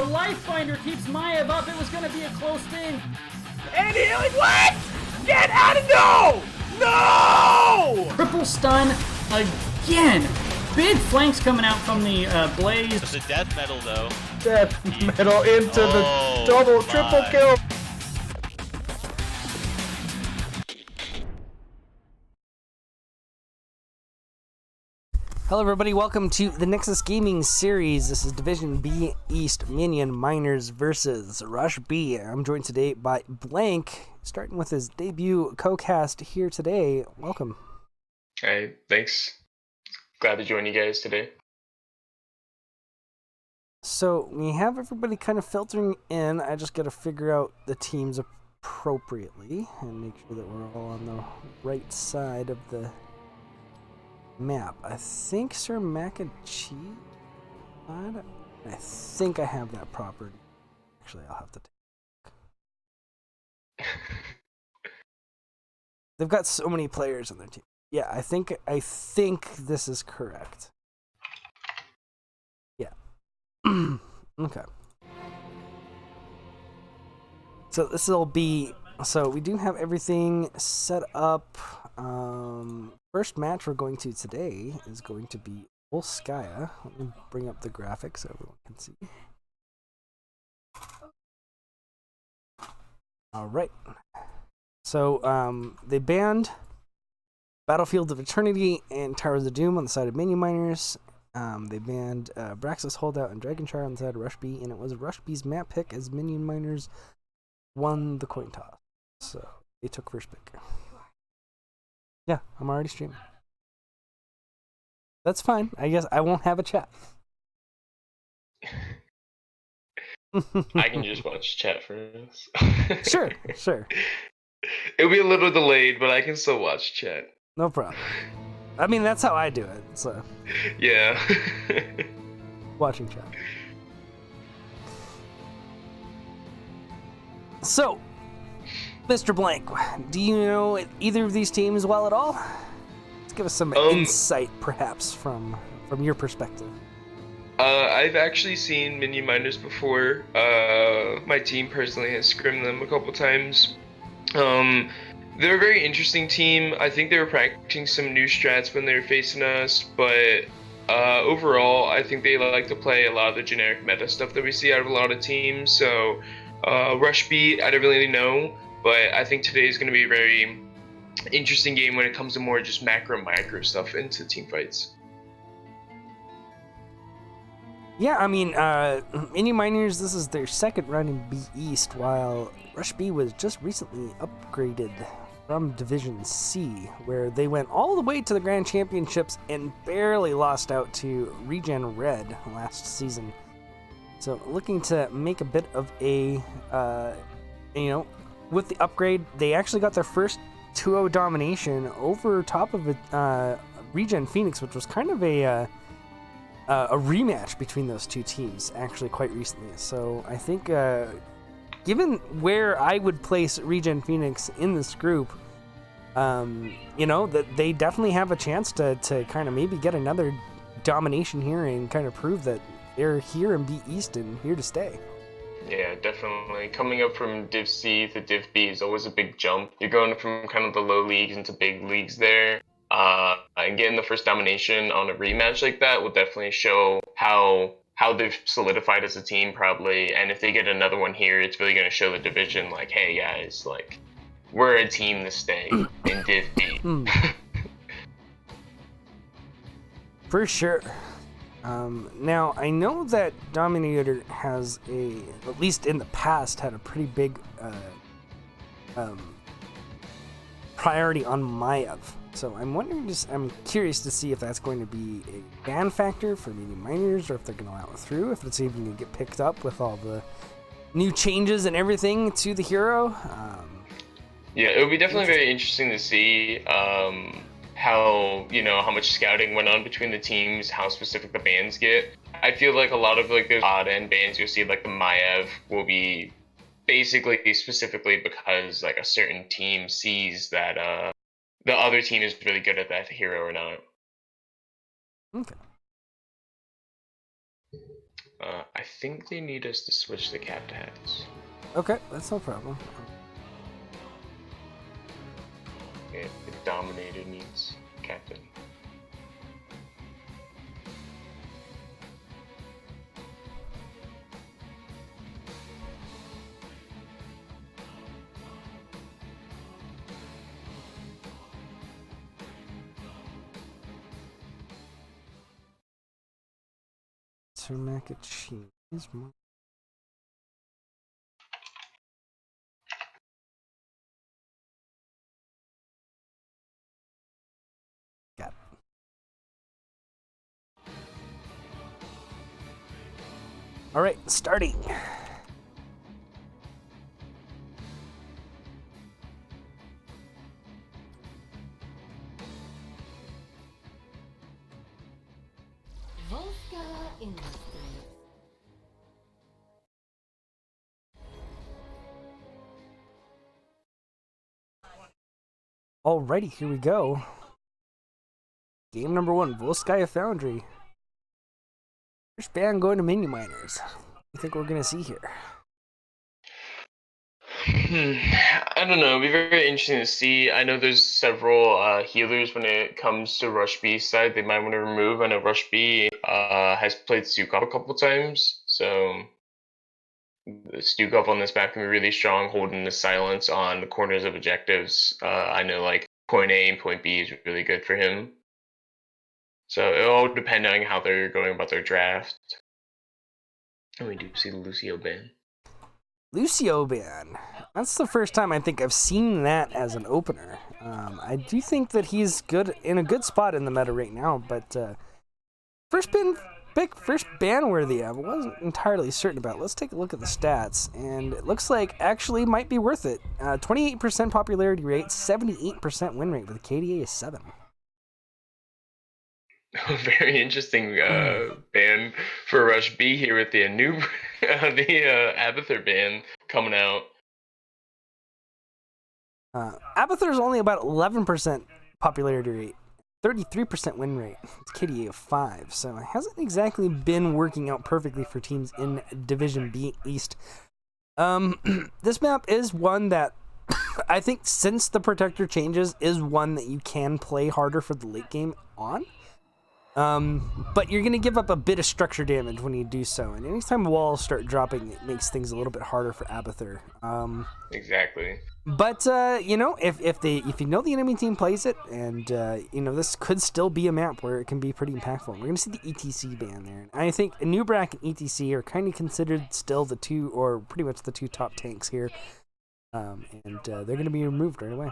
Life Finder keeps Maev up. It was going to be a close thing. And healing, what? Get out of, no! No! Triple stun again. Big flanks coming out from the Blaze. It's a death metal, though. Death metal into the double, triple kill. Hello everybody, welcome to the Nexus Gaming Series. This is Division B East Minion Miners versus Rush B. I'm joined today by Blank, starting with his debut co-cast here today. Welcome. Hey, thanks. Glad to join you guys today. So we have everybody kind of filtering in. I just got to figure out the teams appropriately and make sure that we're all on the right side of the map. I think Sir Mac and Cheese. I think I have that property. Actually, I'll have to take. They've got so many players on their team. Yeah, I think this is correct. Yeah. Okay. So this will be. So we do have everything set up. First match we're going to today is going to be Volskaya. Let me bring up the graphics so everyone can see. Alright. So, they banned Battlefield of Eternity and Towers of Doom on the side of Minion Miners. They banned Braxis Holdout and Dragonchar on the side of Rush B, and it was Rush B's map pick as Minion Miners won the coin toss. So, they took first pick. Yeah, I'm already streaming. That's fine. I guess I won't have a chat. I can just watch chat for us. Sure. It'll be a little delayed, but I can still watch chat. No problem. I mean, that's how I do it, so. Yeah. Watching chat. So, Mr. Blank, do you know either of these teams well at all? Let's give us some insight, perhaps, from your perspective. I've actually seen Minion Miners before. My team personally has scrimmed them a couple times. They're a very interesting team. I think they were practicing some new strats when they were facing us, but overall, I think they like to play a lot of the generic meta stuff that we see out of a lot of teams. So, Rush B, I don't really know. But I think today is going to be a very interesting game when it comes to more just micro stuff into team fights. Yeah, I mean, Minion Miners, this is their second run in B East, while Rush B was just recently upgraded from Division C, where they went all the way to the Grand Championships and barely lost out to Regen Red last season. So looking to make a bit of a, with the upgrade, they actually got their first 2-0 domination over top of Regen Phoenix, which was kind of a rematch between those two teams, actually, quite recently. So I think, given where I would place Regen Phoenix in this group, that they definitely have a chance to kind of maybe get another domination here and kind of prove that they're here in B East and here to stay. Yeah, definitely. Coming up from Div C to Div B is always a big jump. You're going from kind of the low leagues into big leagues there. And getting the first domination on a rematch like that will definitely show how they've solidified as a team, probably. And if they get another one here, it's really going to show the division, like, hey, guys, like, we're a team to stay in Div B. For sure. Now, I know that Dominator has at least in the past, had a pretty big priority on Maev. So I'm curious to see if that's going to be a ban factor for Minion Miners, or if they're going to allow it through, if it's even going to get picked up with all the new changes and everything to the hero. Yeah, it would be definitely very interesting to see how much scouting went on between the teams, how specific the bans get. I feel like a lot of like those odd end bans you'll see, like the Maev, will be basically specifically because like a certain team sees that the other team is really good at that hero or not. Okay. I think they need us to switch the cap to hats. Okay, that's no problem. Yeah, the Dominator needs captain. Sir mac and cheese. Got it. All right, starting. Volska Industries. Alrighty, here we go. Game number 1, Volskaya Foundry. First ban going to Minion Miners. What do you think we're gonna see here? I don't know. It'll be very interesting to see. I know there's several healers when it comes to Rush B side they might want to remove. I know Rush B has played Stukov a couple times, so Stukov on this map can be really strong, holding the silence on the corners of objectives. I know like point A and point B is really good for him. So it all depends on how they're going about their draft. And we do see the Lucio ban. Lucio ban. That's the first time I think I've seen that as an opener. I do think that he's good in a good spot in the meta right now, but first ban worthy I wasn't entirely certain about. Let's take a look at the stats, and it looks like actually might be worth it. 28% popularity rate, 78% win rate with a KDA of 7. Very interesting ban for Rush B here with the new the Abathur ban coming out. Abathur's only about 11% popularity rate, 33% win rate, it's KDA of 5, so it hasn't exactly been working out perfectly for teams in Division B East. This map is one that I think since the Protector changes is one that you can play harder for the late game on. But you're going to give up a bit of structure damage when you do so, and anytime walls start dropping, it makes things a little bit harder for Abathur. Exactly. But you know, if you know the enemy team plays it, and you know, this could still be a map where it can be pretty impactful. We're gonna see the ETC ban there, and I think Nubrak and ETC are kind of considered still the two, or pretty much the two top tanks here, and they're gonna be removed right away.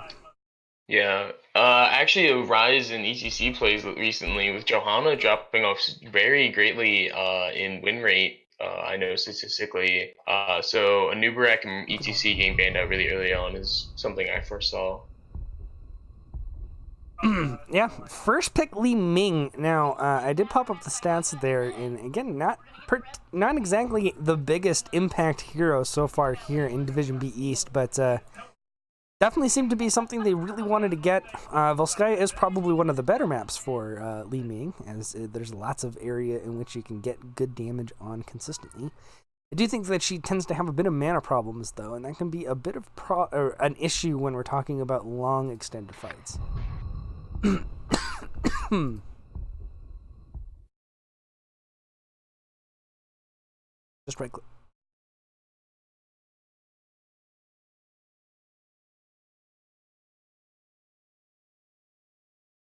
Yeah, actually a rise in ETC plays recently with Johanna dropping off very greatly in win rate. I know statistically. So a Nubarak and ETC getting banned out really early on is something I foresaw. Yeah, first pick Li Ming. Now, I did pop up the stats there, and again, not exactly the biggest impact hero so far here in Division B East, but definitely seemed to be something they really wanted to get. Volskaya is probably one of the better maps for Li Ming, as there's lots of area in which you can get good damage on consistently. I do think that she tends to have a bit of mana problems, though, and that can be a bit of an issue when we're talking about long extended fights. Just right click.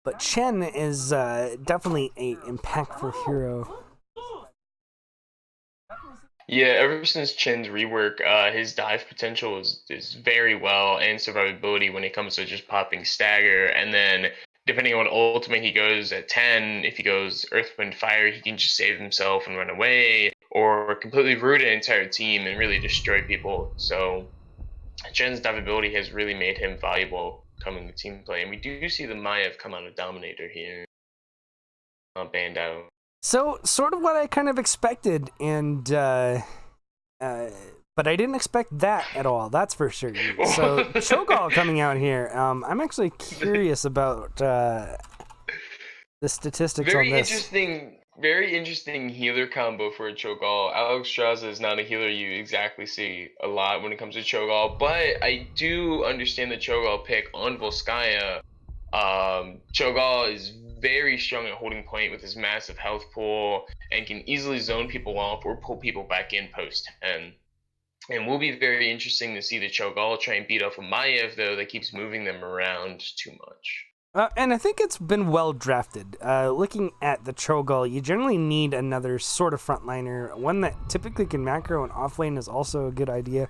But Chen is definitely a impactful hero. Yeah, ever since Chen's rework, his dive potential is very well, and survivability when it comes to just popping stagger, and then depending on what ultimate he goes at 10, if he goes Earth, Wind, Fire, he can just save himself and run away, or completely root an entire team and really destroy people. So Chen's dive ability has really made him valuable coming to team play, and we do see the Maiev come out of Dominator here, banned out. So, sort of what I kind of expected, and but I didn't expect that at all. That's for sure. So, Cho'Gall coming out here. I'm actually curious about the statistics Very on this. interesting. very interesting healer combo for a Cho'Gall. Alex Straza is not a healer you exactly see a lot when it comes to Cho'Gall, but I do understand the Cho'Gall pick on Volskaya. Cho'Gall is very strong at holding point with his massive health pool and can easily zone people off or pull people back in post 10. And will be very interesting to see the Cho'Gall try and beat off a Maiev, though, that keeps moving them around too much. And I think it's been well drafted. Looking at the Cho'Gall, you generally need another sort of frontliner. One that typically can macro and offlane is also a good idea.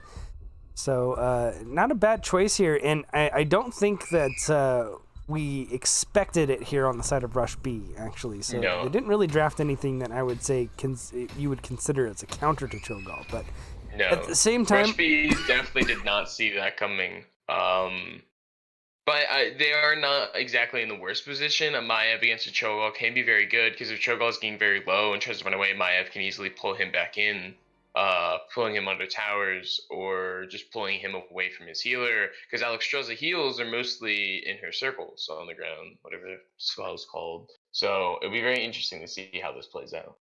So, not a bad choice here. And I don't think that we expected it here on the side of Rush B, actually. So No. they didn't really draft anything that I would say you would consider as a counter to Cho'Gall. But No. at the same time... Rush B definitely did not see that coming. But they are not exactly in the worst position. A Maiev against a Cho'Gall can be very good, because if Cho'Gall is getting very low and tries to run away, Maiev can easily pull him back in, pulling him under towers, or just pulling him away from his healer, because Alexstrasza heals are mostly in her circles on the ground, whatever the spell is called. So it'll be very interesting to see how this plays out.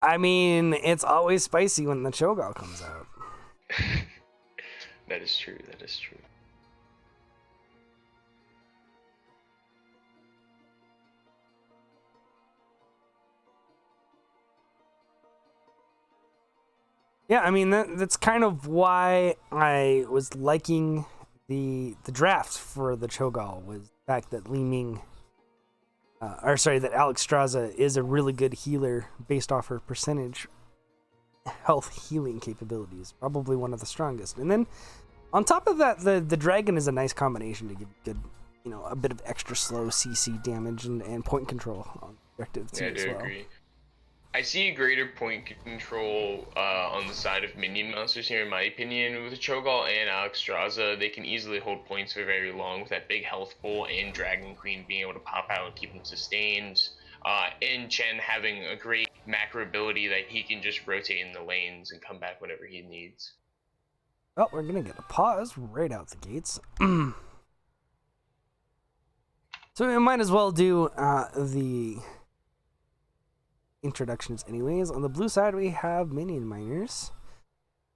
I mean, it's always spicy when the Cho'Gall comes out. That is true. That is true. Yeah, I mean that's kind of why I was liking the draft for the Cho'Gall, was the fact that Li Ming, that Alexstrasza is a really good healer based off her percentage health healing capabilities, probably one of the strongest. And then on top of that, the dragon is a nice combination to give good, a bit of extra slow CC damage and point control on objective too. Yeah, I do agree. I see greater point control on the side of minion monsters here, in my opinion. With Cho'Gall and Alexstrasza, they can easily hold points for very long with that big health pool, and Dragon Queen being able to pop out and keep them sustained. And Chen having a great macro ability that he can just rotate in the lanes and come back whenever he needs. Well, we're going to get a pause right out the gates. So we might as well do the introductions anyways. On the blue side, we have Minion Miners.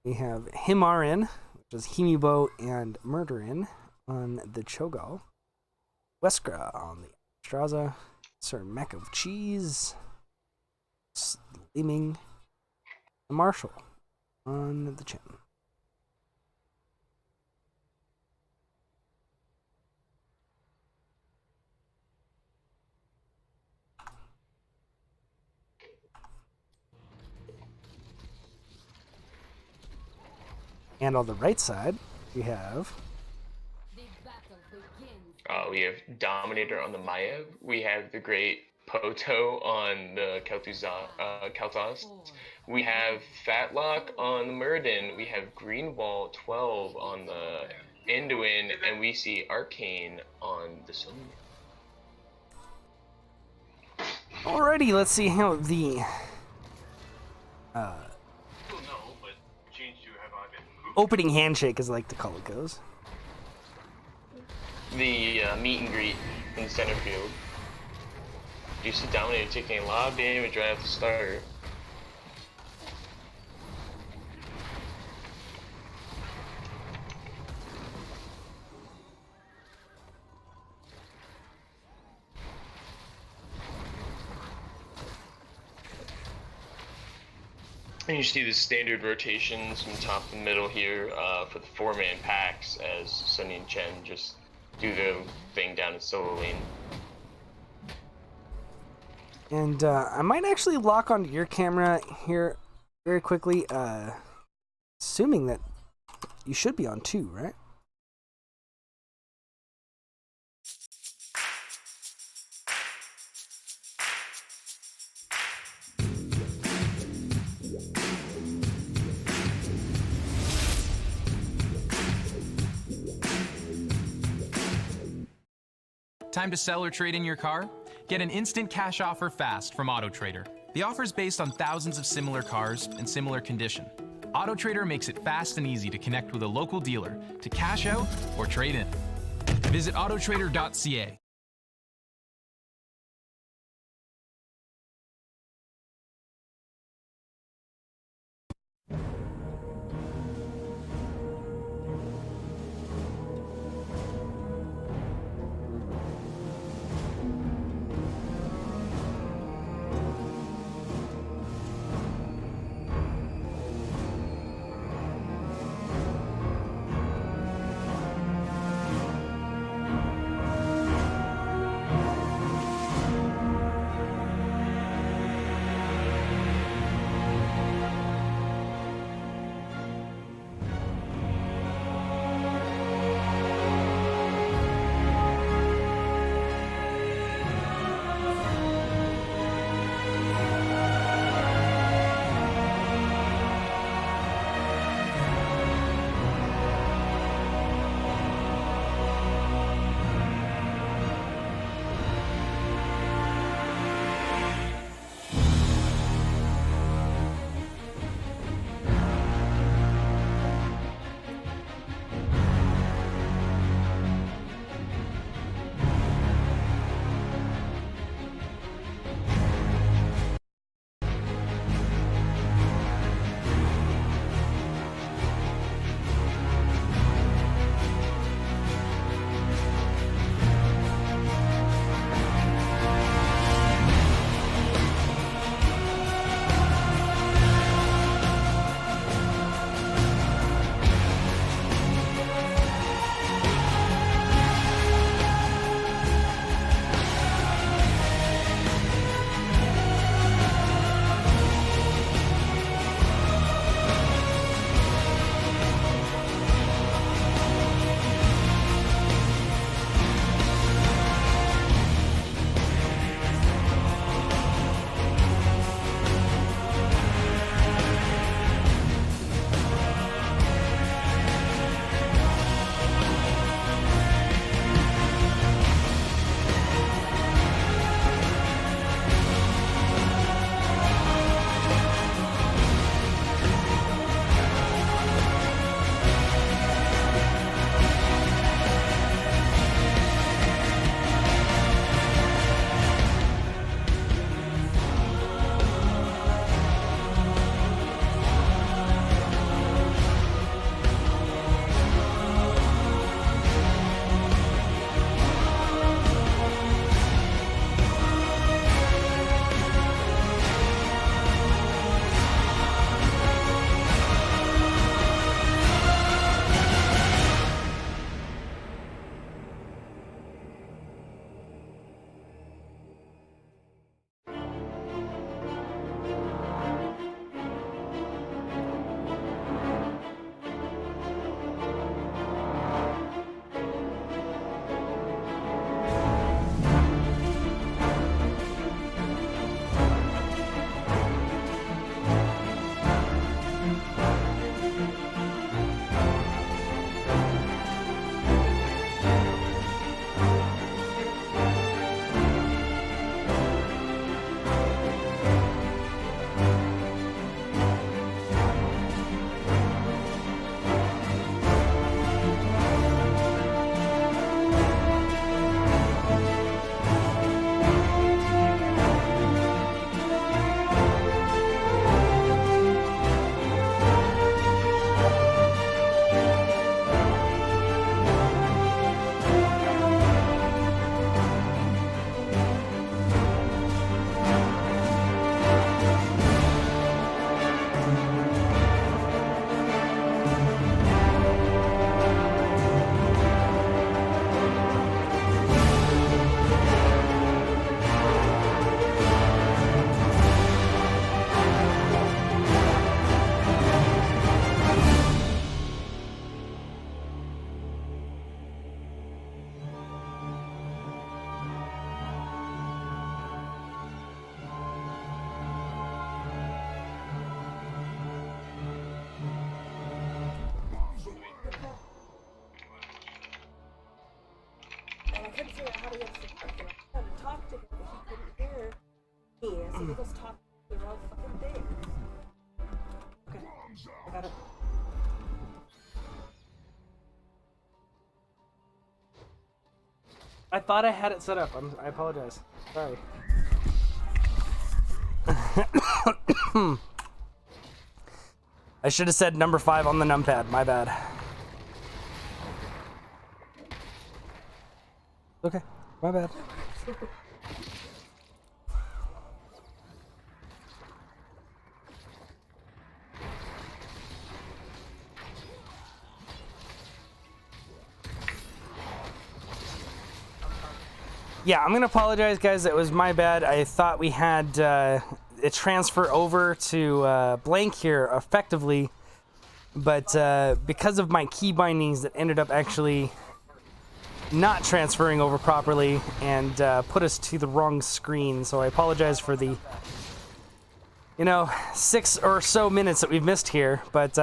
We have Himarin, which is Himibo and Murderin on the Cho'Gall. Weskra on the Straza. Sir Mech of Cheese. Slimming. And Marshall on the Chen. And on the right side, we have... We have Dominator on the Maiev. We have the great Poto on the Kel'Thuzad. We have Fatlock on the Muradin. We have Greenwall 12 on the Anduin. And we see Arcane on the Sun. Alrighty, let's see how the... opening handshake, as I like to call it, goes. The meet and greet in center field. You see Dominator taking a lot of damage right at the start. And you see the standard rotations from top to middle here for the 4-man packs, as Sunny and Chen just do their thing down in solo lane. And I might actually lock onto your camera here very quickly, assuming that you should be on 2, right? Time to sell or trade in your car? Get an instant cash offer fast from AutoTrader. The offer is based on thousands of similar cars in similar condition. AutoTrader makes it fast and easy to connect with a local dealer to cash out or trade in. Visit autotrader.ca. thought he had support. So I tried to talk to him, but he couldn't hear me. So he was talking to the wrong fucking thing. Okay, I got it. I thought I had it set up. I apologize. Sorry. I should have said number 5 on the numpad. My bad. Okay, my bad. Yeah, I'm gonna apologize, guys. It was my bad. I thought we had it transfer over to blank here effectively, but because of my key bindings, that ended up actually not transferring over properly and put us to the wrong screen. So I apologize for the, 6 or so minutes that we've missed here. But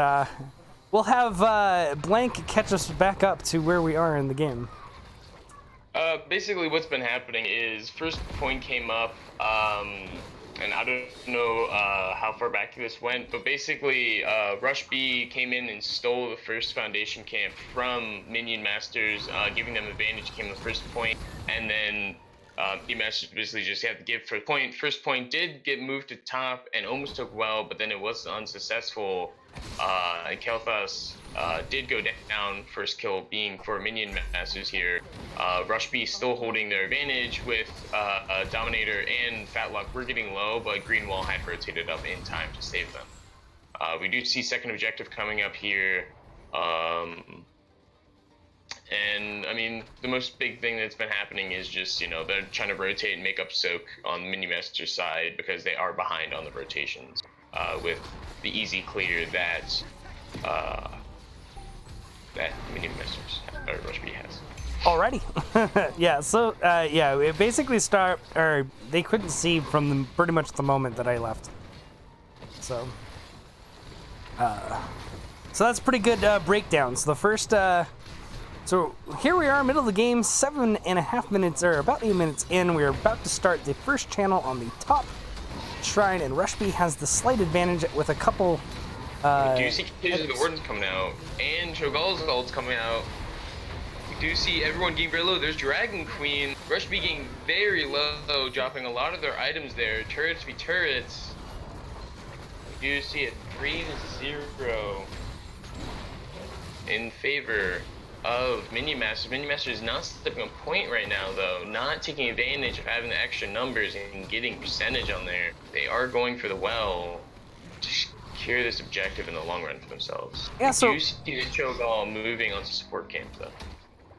we'll have blank catch us back up to where we are in the game. Basically what's been happening is first point came up, and I don't know how far back this went, but basically Rush B came in and stole the first Foundation camp from Minion Masters, giving them advantage, came the first point, and then Minion Masters basically just had to give for point. First point did get moved to top and almost took well, but then it was unsuccessful, and Kel'Thas did go down, first kill being for Minion Masters here. Rush B still holding their advantage with Dominator and Fatlock were getting low, but Green Wall had rotated up in time to save them. We do see second objective coming up here. And I mean, the most big thing that's been happening is just, they're trying to rotate and make up soak on the Minion Master side because they are behind on the rotations with the easy clear that Minion Masters or Rush B has. Alrighty. Yeah, so it basically they couldn't see from pretty much the moment that I left. So that's pretty good breakdown. So the first so here we are, middle of the game, 7.5 minutes, or about 8 minutes in. We're about to start the first channel on the top shrine, and Rush B has the slight advantage with a couple. Do you see Cages of the Wardens coming out, and Cho'Gall's ult's coming out? We do see everyone getting very low. There's Dragon Queen. Rush B getting very low, dropping a lot of their items there. Turrets be turrets. We do see a 3-0 in favor of Minion Masters. Minion Masters is not stepping on point right now, though, not taking advantage of having the extra numbers and getting percentage on there. They are going for the well to secure this objective in the long run for themselves. Yeah, so you see the Cho'Gall moving onto support camp, though.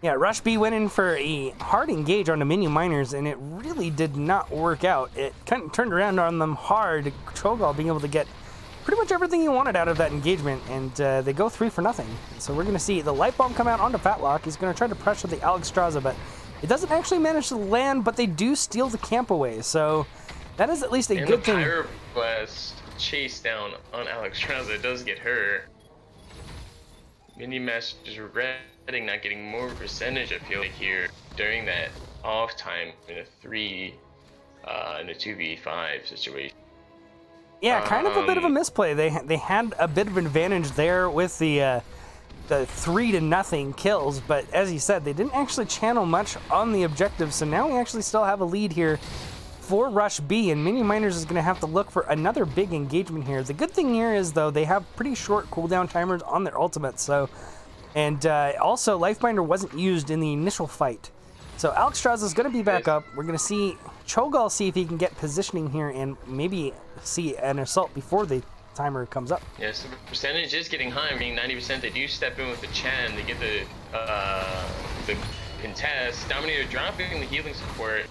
Yeah, Rush B went in for a hard engage on the Minion Miners, and it really did not work out. It kind of turned around on them hard, Cho'Gall being able to get pretty much everything he wanted out of that engagement, and they go 3 for nothing. So we're going to see the Light Bomb come out onto Fatlock. He's going to try to pressure the Alexstrasza, but it doesn't actually manage to land, but they do steal the camp away. So that is at least a good thing. And the Pyroblast chase down on Alexstrasza does get her. Minion Masters regretting not getting more percentage, I feel like, here during that off time in a 2v5 situation. Yeah, kind of a bit of a misplay. They had a bit of an advantage there with the 3-0 kills, but as you said, they didn't actually channel much on the objective. So now we actually still have a lead here for Rush B, and Minion Miners is going to have to look for another big engagement here. The good thing here is, though, they have pretty short cooldown timers on their ultimates. So, and also Lifebinder wasn't used in the initial fight. So Alexstrasza is going to be back up. We're going to see Cho'Gall see if he can get positioning here and maybe see an assault before the timer comes up. Yes, the percentage is getting high. I mean, 90%. They do step in with the Chen. They get the contest. Dominator dropping the healing support.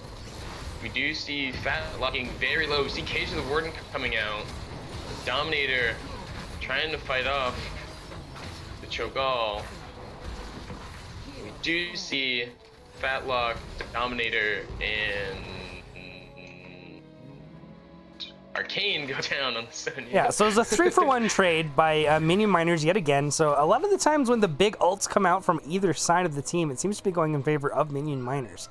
We do see Fatlock getting very low. We see Cage of the Warden coming out. Dominator trying to fight off the Cho'Gall. We do see Fatlock, Dominator, and Arcane go down on the Sonya. Yeah, so it's a 3-for-1 trade by Minion Miners yet again. So a lot of the times when the big ults come out from either side of the team, it seems to be going in favor of Minion Miners.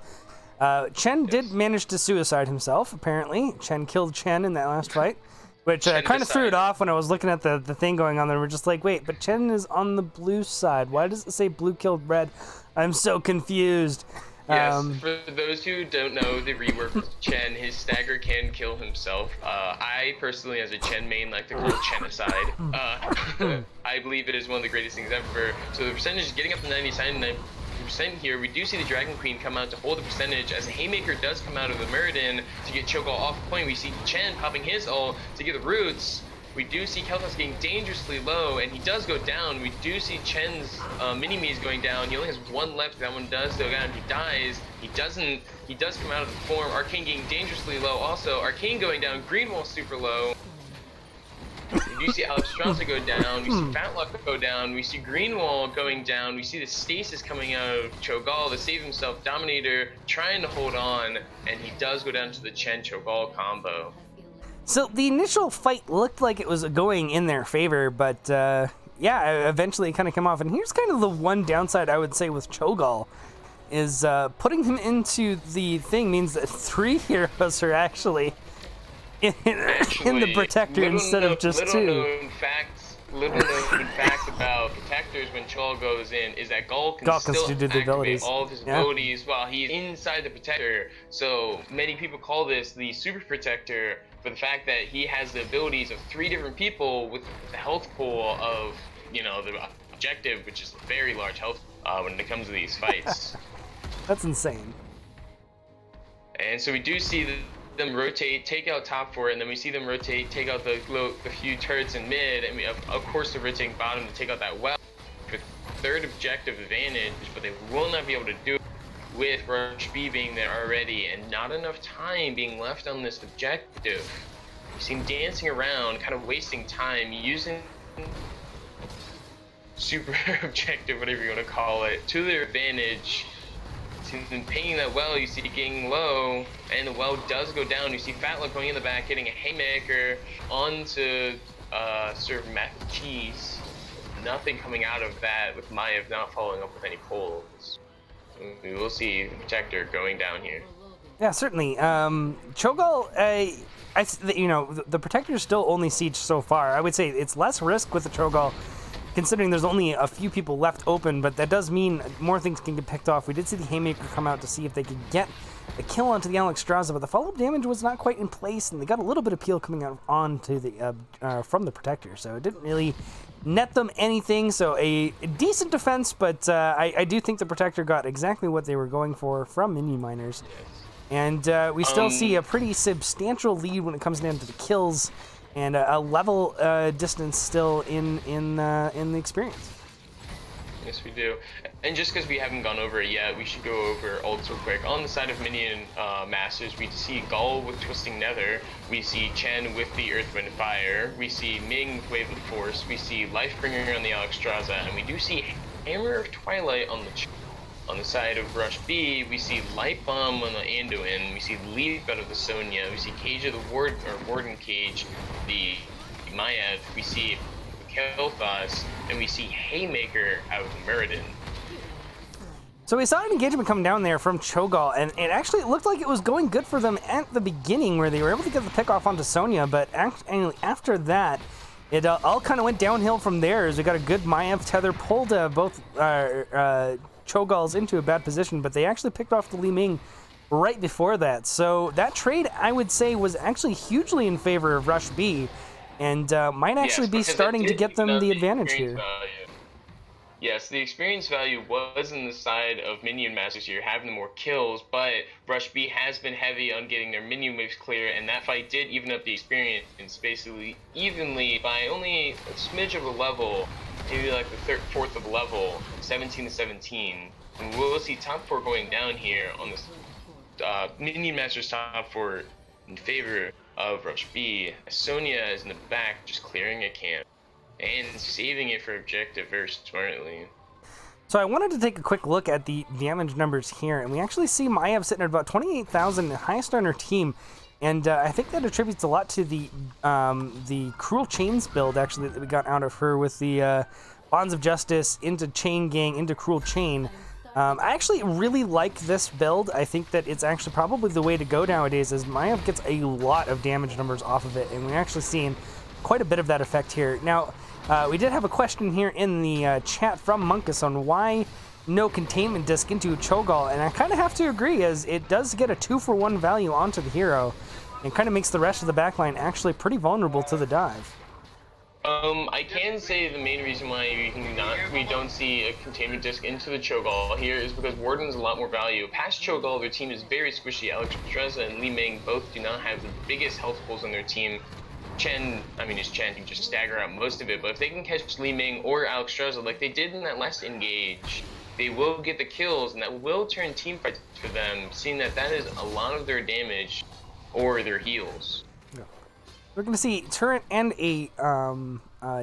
Chen did manage to suicide himself, apparently. Chen killed Chen in that last fight, which Chen kind of threw it decided. off when I was looking at the thing going on there. We're just like, wait, but Chen is on the blue side. Why does it say blue killed red? I'm so confused. Yes, for those who don't know the rework with Chen, his stagger can kill himself. I personally, as a Chen main, like to call it Chen-icide. I believe it is one of the greatest things ever. So the percentage is getting up to 99% here. We do see the Dragon Queen come out to hold the percentage as the Haymaker does come out of the Muradin to get Cho'Gall off point. We see Chen popping his ult to get the roots. We do see Kel'Thas getting dangerously low, and he does go down. We do see Chen's mini-me's going down. He only has one left. That one does go down. He dies. He does come out of the form. Arcane getting dangerously low also. Arcane going down. Greenwall super low. We do see Alexstrasza go down. We see Fatluck go down. We see Greenwall going down. We see the stasis coming out of Cho'Gall to save himself. Dominator trying to hold on, and he does go down to the Chen-Cho'Gall combo. So the initial fight looked like it was going in their favor, but yeah, eventually it kind of came off. And here's kind of the one downside I would say with Cho'Gall is putting him into the thing means that 3 heroes are actually in the Protector instead of just 2. Little known fact about Protectors when Cho'Gall goes in is that Gall can still do the activate abilities. all of his abilities while he's inside the Protector. So many people call this the Super Protector for the fact that he has the abilities of 3 different people with the health pool of, you know, the objective, which is a very large health when it comes to these fights. That's insane. And so we do see them rotate, take out top 4, and then we see them rotate, take out the few turrets in mid, and of course they're rotating bottom to take out that well for 3rd objective advantage, but they will not be able to do it with Rush B being there already and not enough time being left on this objective. You see him dancing around, kind of wasting time, using super objective, whatever you want to call it, to their advantage. See them pinging that well, you see it getting low, and the well does go down. You see Fatluck going in the back, getting a Haymaker onto Sir Mac and Cheese. Nothing coming out of that with Maiev not following up with any pulls. We will see the Protector going down here. Yeah, certainly. Cho'Gall, you know, the Protector's still only siege so far. I would say it's less risk with the Cho'Gall, considering there's only a few people left open, but that does mean more things can get picked off. We did see the Haymaker come out to see if they could get a kill onto the Alexstrasza, but the follow-up damage was not quite in place, and they got a little bit of peel coming out onto the from the Protector, so it didn't really net them anything. So a decent defense, but I do think the Protector got exactly what they were going for from Minion Miners. And we still see a pretty substantial lead when it comes down to the kills, and a level distance still in the experience. Yes, we do. And just because we haven't gone over it yet, we should go over ults real quick. On the side of Minion Masters, we see Gall with Twisting Nether. We see Chen with the Earth, Wind, Fire. We see Ming with Wave of Force. We see Lifebringer on the Alexstrasza. And we do see Hammer of Twilight on the side of Rush B. We see Light Bomb on the Anduin. We see Leap out of the Sonya. We see Cage of the Warden Cage, the Maiev. We see Kel'Thas, and we see Haymaker out of Muradin. So we saw an engagement come down there from Cho'Gall, and it actually looked like it was going good for them at the beginning, where they were able to get the pick off onto Sonya, but after that, it all kind of went downhill from there, as we got a good Maiev tether, pulled both Cho'Galls into a bad position, but they actually picked off the Li Ming right before that. So that trade, I would say, was actually hugely in favor of Rush B, and might actually be starting to get them the advantage here. Yes, the experience value was in the side of Minion Masters here, having more kills, but Rush B has been heavy on getting their minion waves clear, and that fight did even up the experience basically evenly by only a smidge of a level, maybe like the 4th of a level, 17 to 17. And we'll see top 4 going down here on this Minion Masters top 4 in favor of Rush B. Sonya is in the back just clearing a camp and saving it for objective very smartly. So I wanted to take a quick look at the damage numbers here, and we actually see Maiev sitting at about 28,000, the highest on her team, and I think that attributes a lot to the Cruel Chains build, actually, that we got out of her with the Bonds of Justice into Chain Gang, into Cruel Chain. I actually really like this build. I think that it's actually probably the way to go nowadays, as Maiev gets a lot of damage numbers off of it, and we're actually seeing quite a bit of that effect here. Now, we did have a question here in the chat from Monkus on why no containment disc into Cho'Gall, and I kind of have to agree, as it does get a 2-for-1 value onto the hero, and kind of makes the rest of the backline actually pretty vulnerable to the dive. I can say the main reason why we don't see a containment disc into the Cho'Gall here is because Warden's a lot more value. Past Cho'Gall, their team is very squishy. Alex Streza and Li Ming both do not have the biggest health pools on their team. Chen can just stagger out most of it, but if they can catch Li Ming or Alex Streza like they did in that last engage, they will get the kills, and that will turn team fights for them, seeing that that is a lot of their damage or their heals. We're going to see turret and a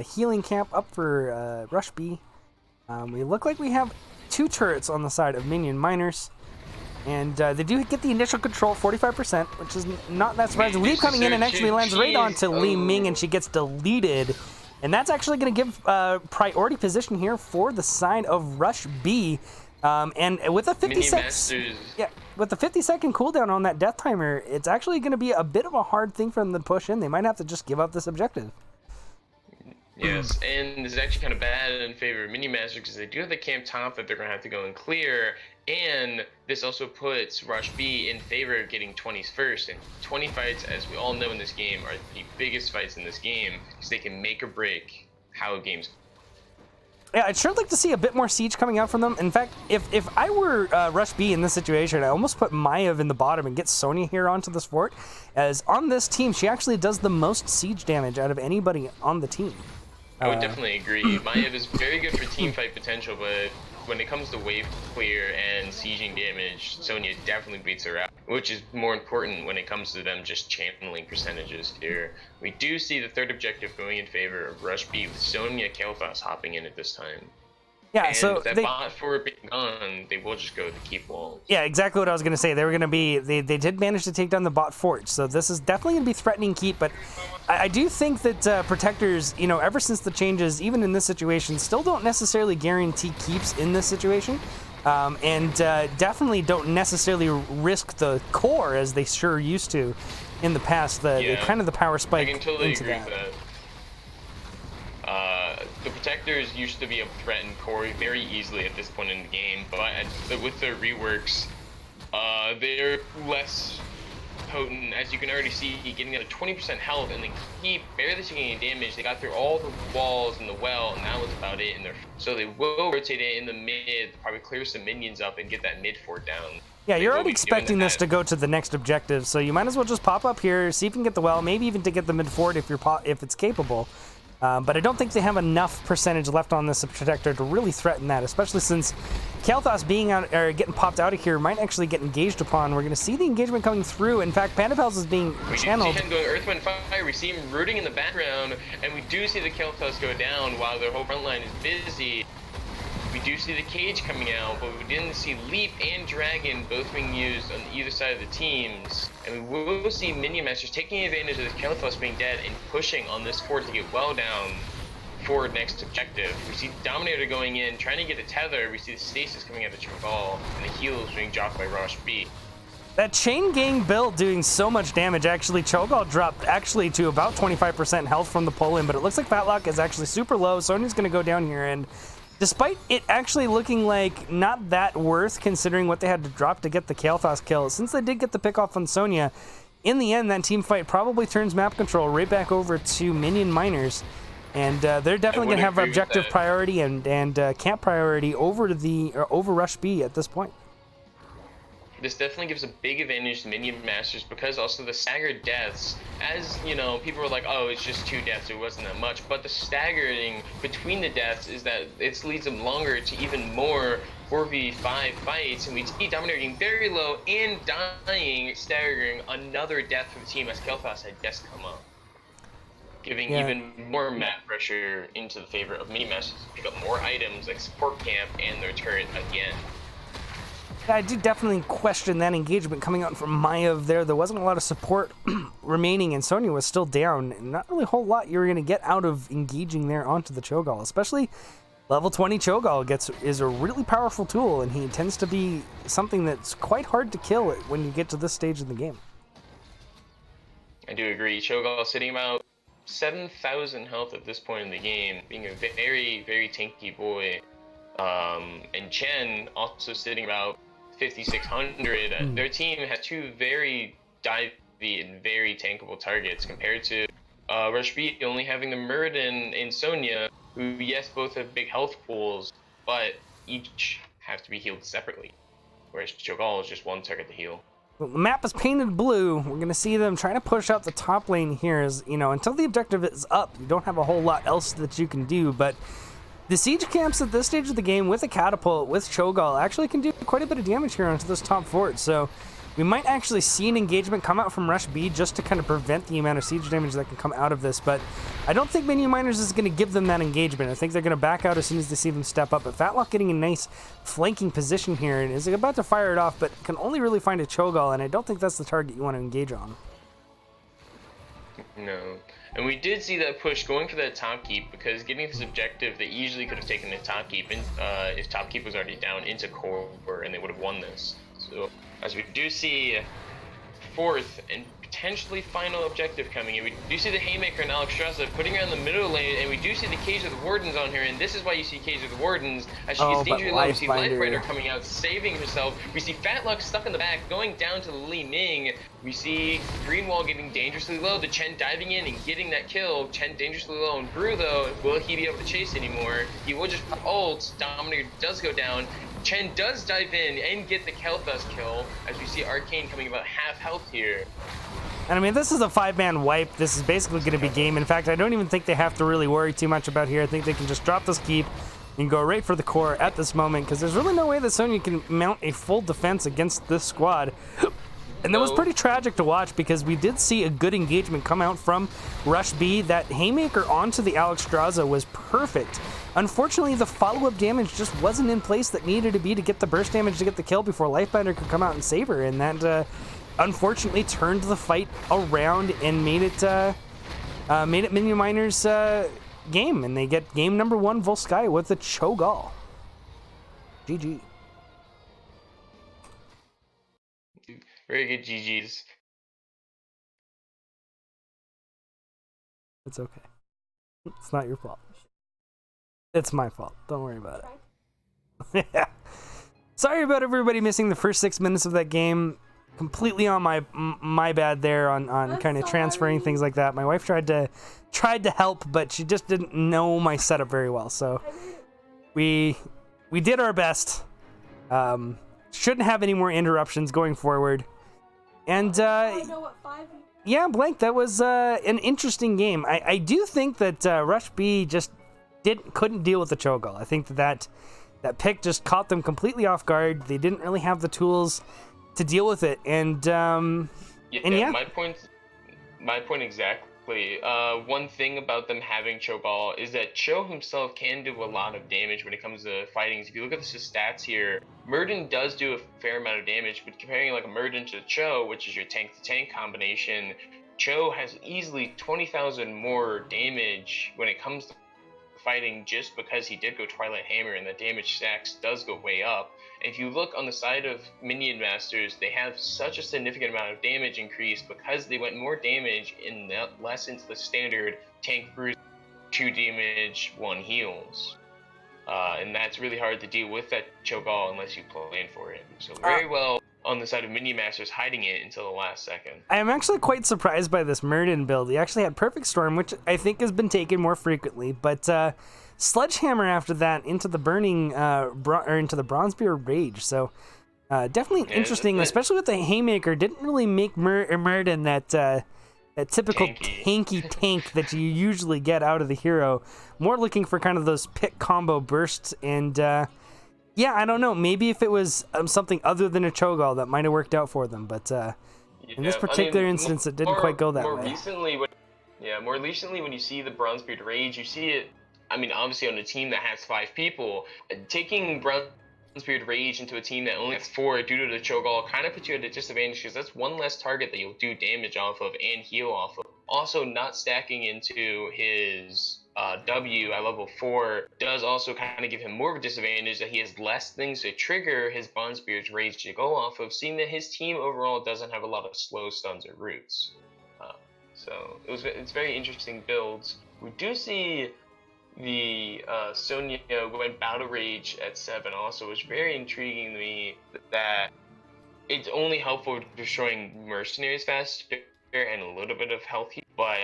healing camp up for Rush B. We look like we have 2 turrets on the side of Minion Miners. And they do get the initial control, 45%, which is not that surprising. Leap coming in and actually lands right onto Li Ming, and she gets deleted. And that's actually going to give priority position here for the side of Rush B. And with a 50-second cooldown on that death timer, it's actually going to be a bit of a hard thing for them to push in. They might have to just give up this objective. Yes, and this is actually kind of bad in favor of Minion Masters because they do have the camp top that they're going to have to go and clear, and this also puts Rush B in favor of getting 20s first, and 20 fights, as we all know in this game, are the biggest fights in this game because they can make or break how a game's. Yeah, I'd sure like to see a bit more siege coming out from them. In fact, if I were Rush B in this situation, I almost put Maiev in the bottom and get Sonya here onto this fort, as on this team, she actually does the most siege damage out of anybody on the team. I would definitely agree. Maiev is very good for team fight potential, but when it comes to wave clear and sieging damage, Sonya definitely beats her out, which is more important when it comes to them just channeling percentages here. We do see the third objective going in favor of Rush B with Sonya Kael'thas hopping in at this time. Yeah, and so with that bot fort being gone, they will just go to keep walls. Yeah, exactly what I was going to say. They were going to be, they did manage to take down the bot fort, so this is definitely going to be threatening keep, but I do think that protectors, you know, ever since the changes, even in this situation, still don't necessarily guarantee keeps in this situation, and definitely don't necessarily risk the core as they sure used to in the past, the kind of the power spike. I can totally into agree that. with that. The protectors used to be able to threaten core very easily at this point in the game, but with their reworks, they're less potent, as you can already see, getting down to 20% health, and they keep barely taking any damage. They got through all the walls in the well, and that was about it. So they will rotate it in the mid, probably clear some minions up and get that mid fort down. Yeah, you're already expecting this to go to the next objective, so you might as well just pop up here, see if you can get the well, maybe even to get the mid fort if it's capable. But I don't think they have enough percentage left on this protector to really threaten that, especially since Kael'thas being out or getting popped out of here might actually get engaged upon. We're going to see the engagement coming through. In fact, Pandapels is being channeled. We see him going Earth, Wind, Fire. We see him rooting in the background, and we do see the Kael'thas go down while their whole front line is busy. We do see the cage coming out, but we didn't see Leap and Dragon both being used on either side of the teams. And we will see Minion Masters taking advantage of this Kael'thas being dead and pushing on this fort to get well down for next objective. We see Dominator going in, trying to get a tether. We see the Stasis coming out of Cho'Gall, and the heals being dropped by Rush B. That chain gang build doing so much damage. Actually, Cho'Gall dropped actually to about 25% health from the pull-in, but it looks like Fatlock is actually super low. Sonya's going to go down here, and despite it actually looking like not that worth considering what they had to drop to get the Kael'thas kill, since they did get the pick off on Sonya, in the end, that team fight probably turns map control right back over to Minion Miners. And they're definitely going to have objective priority and camp priority over Rush B at this point. This definitely gives a big advantage to Minion Masters because also the staggered deaths, as you know, people were like, oh, it's just 2 deaths, it wasn't that much, but the staggering between the deaths is that it leads them longer to even more 4v5 fights, and we see Dominator getting very low and dying, staggering another death for the team as Kael'thas had just come up, giving even more map pressure into the favor of Minion Masters to pick up more items like support camp and their turret again. I do definitely question that engagement coming out from Maiev there. There wasn't a lot of support remaining, and Sonya was still down. Not really a whole lot you were going to get out of engaging there onto the Cho'Gall, especially Level 20 Cho'Gall is a really powerful tool, and he tends to be something that's quite hard to kill when you get to this stage of the game. I do agree. Cho'Gall sitting about 7,000 health at this point in the game, being a very, very tanky boy. And Chen also sitting about 5,600. Their team has two very divey and very tankable targets compared to Rush B only having the Muradin and Sonya, who, yes, both have big health pools, but each have to be healed separately. Whereas Cho'Gall is just one target to heal. Well, the map is painted blue. We're going to see them trying to push out the top lane here. Until the objective is up, you don't have a whole lot else that you can do, but the siege camps at this stage of the game with a catapult, with Cho'Gall, actually can do quite a bit of damage here onto this top fort. So we might actually see an engagement come out from Rush B just to kind of prevent the amount of siege damage that can come out of this. But I don't think Minion Miners is going to give them that engagement. I think they're going to back out as soon as they see them step up. But Fatlock getting a nice flanking position here and is about to fire it off, but can only really find a Cho'Gall, and I don't think that's the target you want to engage on. No. And we did see that push going for that top keep, because getting this objective, they easily could have taken the top keep if top keep was already down into core, and they would have won this. So as we do see fourth and potentially final objective coming in, we do see the Haymaker and Alex Strasza putting her in the middle lane, and we do see the Cage of the Wardens on her, and this is why you see Cage of the Wardens. As she gets dangerously low, we see Lifebinder coming out, saving herself. We see Fatluck stuck in the back, going down to the Li Ming. We see Greenwall getting dangerously low, the Chen diving in and getting that kill. Chen dangerously low, and Brew, though, will he be able to chase anymore? He will just ult. Dominator does go down. Chen does dive in and get the Kel'Thas kill, as we see Arcane coming about half health here. And I mean, this is a 5-man wipe. This is basically going to be game. In fact, I don't even think they have to really worry too much about here. I think they can just drop this keep and go right for the core at this moment, because there's really no way that Sonya can mount a full defense against this squad. And that was pretty tragic to watch, because we did see a good engagement come out from Rush B. That Haymaker onto the Alex Strasza was perfect. Unfortunately, the follow-up damage just wasn't in place that needed to be to get the burst damage to get the kill before Lifebinder could come out and save her, and that unfortunately turned the fight around and made it Minion Miners' game, and they get game number 1 Volskaya with the Cho'Gall. GG. Very good GG's. It's okay. It's not your fault. It's my fault. Don't worry about it. Yeah. Sorry about everybody missing the first 6 minutes of that game. Completely on my bad there on kind of transferring things like that. My wife tried to help, but she just didn't know my setup very well. So we did our best. Shouldn't have any more interruptions going forward. And yeah, Blank, that was an interesting game. I do think that Rush B just couldn't deal with the Cho'Gall. I think that pick just caught them completely off guard. They didn't really have the tools to deal with it, and yeah. My point exactly. One thing about them having Cho'Gall is that Cho himself can do a lot of damage when it comes to fighting. If you look at the stats here, Muradin does do a fair amount of damage, but comparing like a Muradin to Cho, which is your tank-to-tank combination, Cho has easily 20,000 more damage when it comes to fighting, just because he did go Twilight Hammer and the damage stacks does go way up. If you look on the side of Minion Masters, they have such a significant amount of damage increase because they went more damage in less into the standard tank bruise, 2 damage, 1 heals. And that's really hard to deal with that Cho'Gall unless you plan for it. So very well on the side of Minion Masters hiding it until the last second. I am actually quite surprised by this Muradin build. He actually had Perfect Storm, which I think has been taken more frequently, but Sledgehammer after that into the burning into the Bronzebeard Rage. So definitely interesting, especially with the Haymaker. Didn't really make Muradin that typical tanky tank that you usually get out of the hero. More looking for kind of those pick combo bursts, and yeah, I don't know. Maybe if it was something other than a Cho'Gall, that might have worked out for them. But in this particular instance, it didn't quite go that way. More recently, when you see the Bronzebeard Rage, you see it. I mean, obviously on a team that has 5 people, taking Bronzebeard Rage into a team that only has 4 due to the Cho'Gall kind of puts you at a disadvantage, because that's 1 less target that you'll do damage off of and heal off of. Also, not stacking into his W at level 4 does also kind of give him more of a disadvantage that he has less things to trigger his Bond Spirit's Rage to go off of, seeing that his team overall doesn't have a lot of slow stuns or roots. So it's very interesting builds. We do see the Sonya going Battle Rage at 7 also, which is very intriguing to me that it's only helpful destroying mercenaries faster and a little bit of health heal, but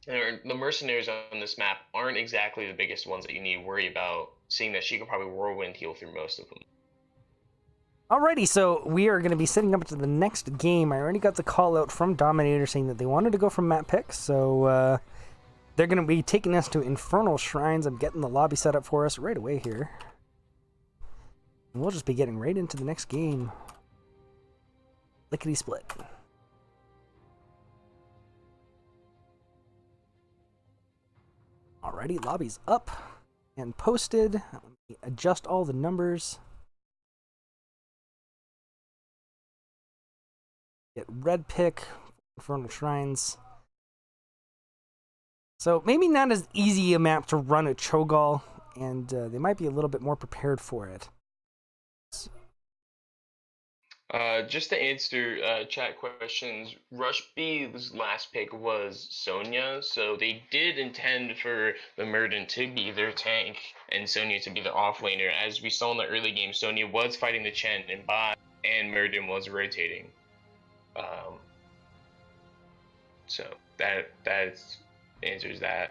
the mercenaries on this map aren't exactly the biggest ones that you need to worry about, seeing that she can probably whirlwind heal through most of them. Alrighty, so we are going to be setting up to the next game. I already got the call out from Dominator saying that they wanted to go from map picks, so they're going to be taking us to Infernal Shrines. I'm getting the lobby set up for us right away here. And we'll just be getting right into the next game. Lickety split. Alrighty, lobby's up and posted. Let me adjust all the numbers. Get red pick, Infernal Shrines. So maybe not as easy a map to run a Cho'Gall, and they might be a little bit more prepared for it. Just to answer chat questions, Rush B's last pick was Sonya, so they did intend for the Murden to be their tank and Sonya to be their offlaner. As we saw in the early game, Sonya was fighting the Chen and bot, and Murden was rotating. So that answers that.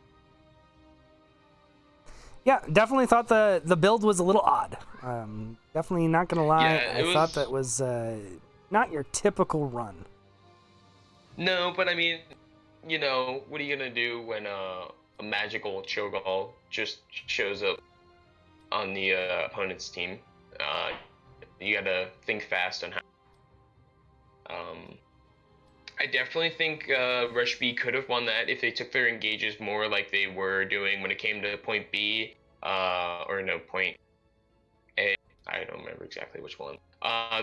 Yeah, definitely thought the build was a little odd. Definitely not gonna lie, Yeah, I thought that was not your typical run. No, but I mean, you know, what are you gonna do when a magical Cho'Gall just shows up on the opponent's team? You gotta think fast on how. I definitely think Rush B could have won that if they took their engages more like they were doing when it came to point B, or no, point A. I don't remember exactly which one.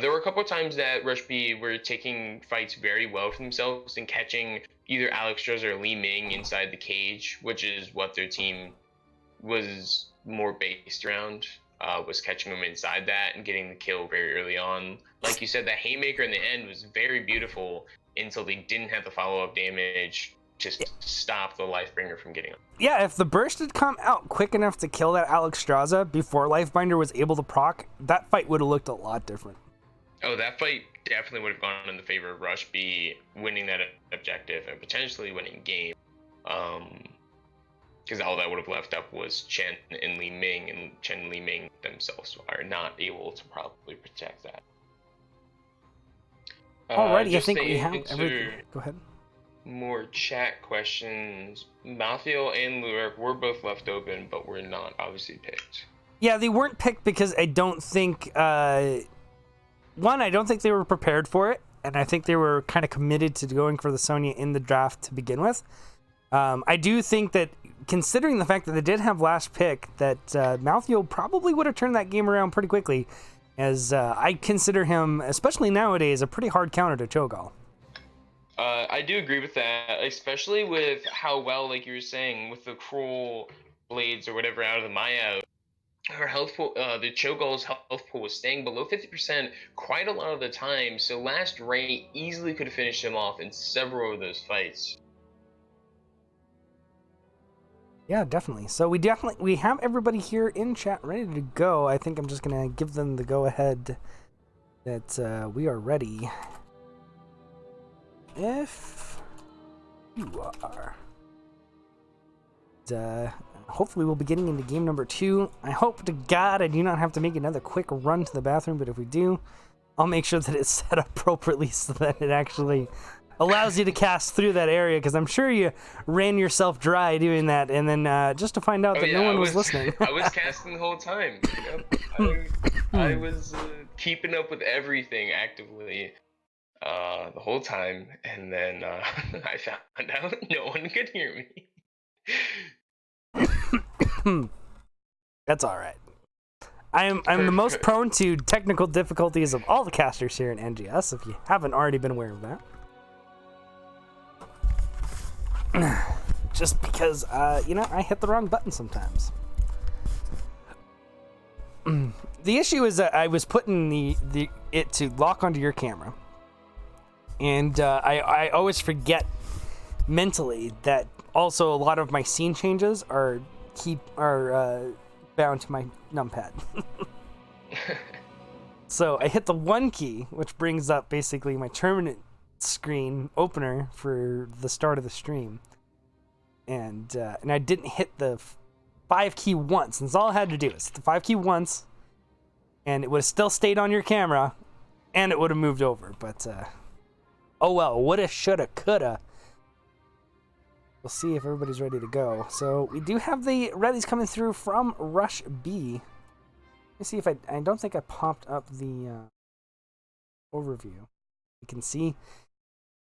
There were a couple of times that Rush B were taking fights very well for themselves and catching either Alex Strohs or Li Ming inside the cage, which is what their team was more based around, was catching them inside that and getting the kill very early on. Like you said, that Haymaker in the end was very beautiful until they didn't have the follow-up damage to stop the Lifebringer from getting up. Yeah, if the burst had come out quick enough to kill that Alex Straza before Lifebinder was able to proc, that fight would have looked a lot different. Oh, that fight definitely would have gone in the favor of Rush B winning that objective and potentially winning game. Because all that would have left up was Chen and Li Ming, and Chen and Li Ming themselves are not able to probably protect that. Alrighty, I think we have everything. Go ahead. More chat questions. Malthael and Lurik were both left open, but were not obviously picked. Yeah, they weren't picked because I don't think, I don't think they were prepared for it, and I think they were kind of committed to going for the Sonya in the draft to begin with. I do think that, considering the fact that they did have last pick, that Malthael probably would have turned that game around pretty quickly, as I consider him, especially nowadays, a pretty hard counter to Cho'Gall. I do agree with that, especially with how well, like you were saying, with the Cruel Blades or whatever out of the Maya, her health pool, the Cho'Gall's health pool was staying below 50% quite a lot of the time, so last Ray easily could have finished him off in several of those fights. Yeah, definitely. So we have everybody here in chat ready to go. I think I'm just gonna give them the go-ahead that we are ready. If you are. Hopefully we'll be getting into game number 2. I hope to God I do not have to make another quick run to the bathroom, but if we do, I'll make sure that it's set up appropriately so that it actually allows you to cast through that area, because I'm sure you ran yourself dry doing that, and then just to find out that no one was listening. I was casting the whole time. I was keeping up with everything actively the whole time, and then I found out no one could hear me. That's all right. I'm the most prone to technical difficulties of all the casters here in NGS, if you haven't already been aware of that. just because, I hit the wrong button sometimes. The issue is that I was putting it to lock onto your camera, and I always forget mentally that also a lot of my scene changes are bound to my numpad. So I hit the 1 key, which brings up basically my tournament screen opener for the start of the stream, and I didn't hit the 5 key once. And that's all I had to do is hit the 5 key once, and it would have still stayed on your camera, and it would have moved over. But oh well, woulda, shoulda, coulda. We'll see if everybody's ready to go. So we do have the readies coming through from Rush B. Let me see if I don't think I popped up the overview. You can see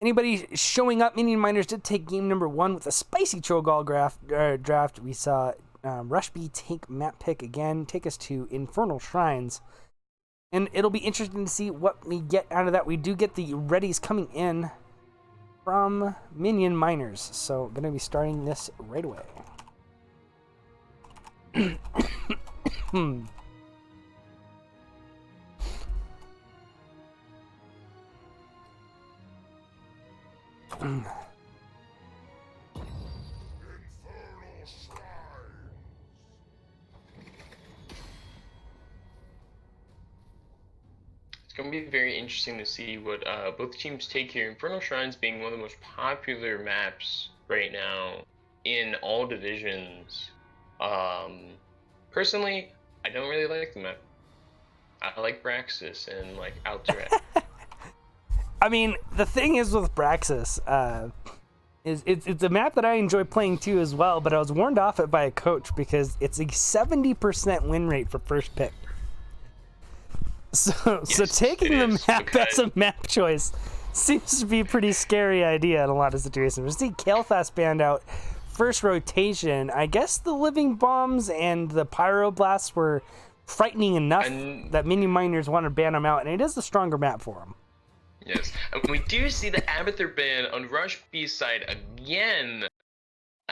anybody showing up. Minion Miners did take game number 1 with a spicy Trollgall draft. We saw Rush B take map pick again, take us to Infernal Shrines. And it'll be interesting to see what we get out of that. We do get the readies coming in from Minion Miners. So I'm going to be starting this right away. It's going to be very interesting to see what both teams take here. Infernal Shrines being one of the most popular maps right now in all divisions. Personally, I don't really like the map. I like Braxis and like Alterac. I mean, the thing is with Braxis, it's a map that I enjoy playing too as well, but I was warned off it by a coach because it's a 70% win rate for first pick. So taking the map as a map choice seems to be a pretty scary idea in a lot of situations. We see Kael'thas banned out first rotation. I guess the Living Bombs and the Pyroblasts were frightening enough that Minion Miners want to ban them out, and it is the stronger map for them. Yes, and we do see the Abathur ban on Rush B's side again.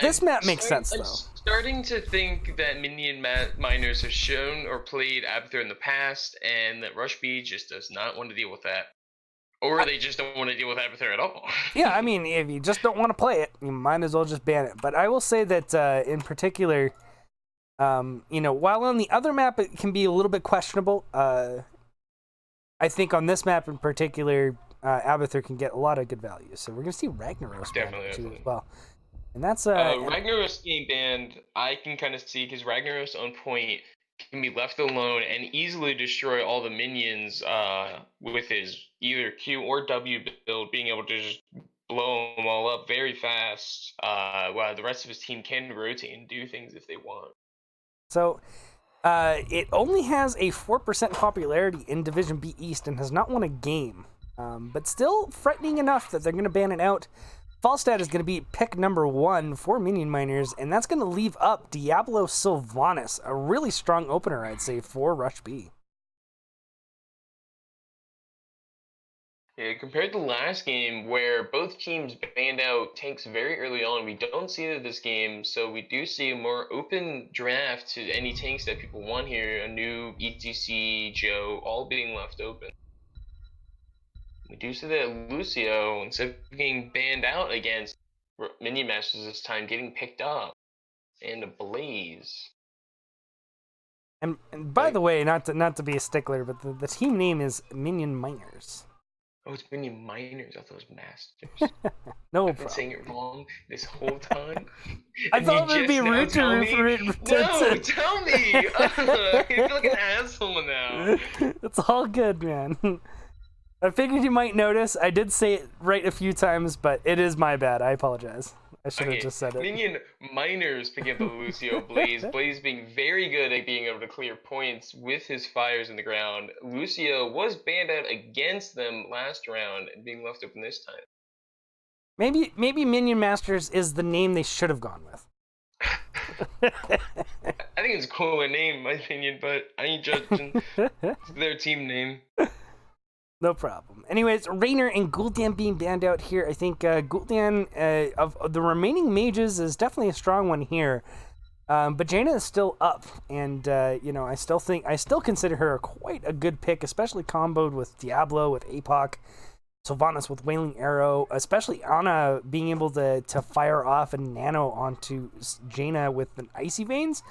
This map makes sense, though. I'm starting to think that Minion Miners have shown or played Abathur in the past, and that Rush B just does not want to deal with that. Or they just don't want to deal with Abathur at all. Yeah, I mean, if you just don't want to play it, you might as well just ban it. But I will say that, in particular, while on the other map it can be a little bit questionable, I think on this map in particular, Abathur can get a lot of good value. So we're going to see Ragnaros definitely as well. And that's Ragnaros getting banned, I can kind of see, because Ragnaros on point can be left alone and easily destroy all the minions with his either Q or W build, being able to just blow them all up very fast, while the rest of his team can rotate and do things if they want. So it only has a 4% popularity in Division B East and has not won a game, but still frightening enough that they're going to ban it out. Falstad is going to be pick number 1 for Minion Miners, and that's going to leave up Diablo Sylvanas, a really strong opener, I'd say, for Rush B. Yeah, compared to last game where both teams banned out tanks very early on, we don't see that this game, so we do see a more open draft to any tanks that people want here. A new ETC, Joe, all being left open. We do see that Lucio, instead of getting banned out against Minion Masters this time, getting picked up. And a Blaze. And by the way, not to be a stickler, but the team name is Minion Miners. Oh, it's Minion Miners. I thought it was Masters. No I've been saying it wrong this whole time. I thought it would be rude to No, tell me! I feel like an asshole now. It's all good, man. I figured you might notice. I did say it right a few times, but it is my bad. I apologize. I should have just said it. Minion Miners picking up the Lucio Blaze. Blaze being very good at being able to clear points with his fires in the ground. Lucio was banned out against them last round and being left open this time. Maybe Minion Masters is the name they should have gone with. I think it's a cooler name, in my opinion, but I ain't judging. It's their team name. No problem. Anyways, Raynor and Gul'dan being banned out here. I think Gul'dan, of the remaining mages, is definitely a strong one here. But Jaina is still up, and I still consider her quite a good pick, especially comboed with Diablo, with APOC, Sylvanas with Wailing Arrow, especially Ana being able to fire off a nano onto Jaina with an Icy Veins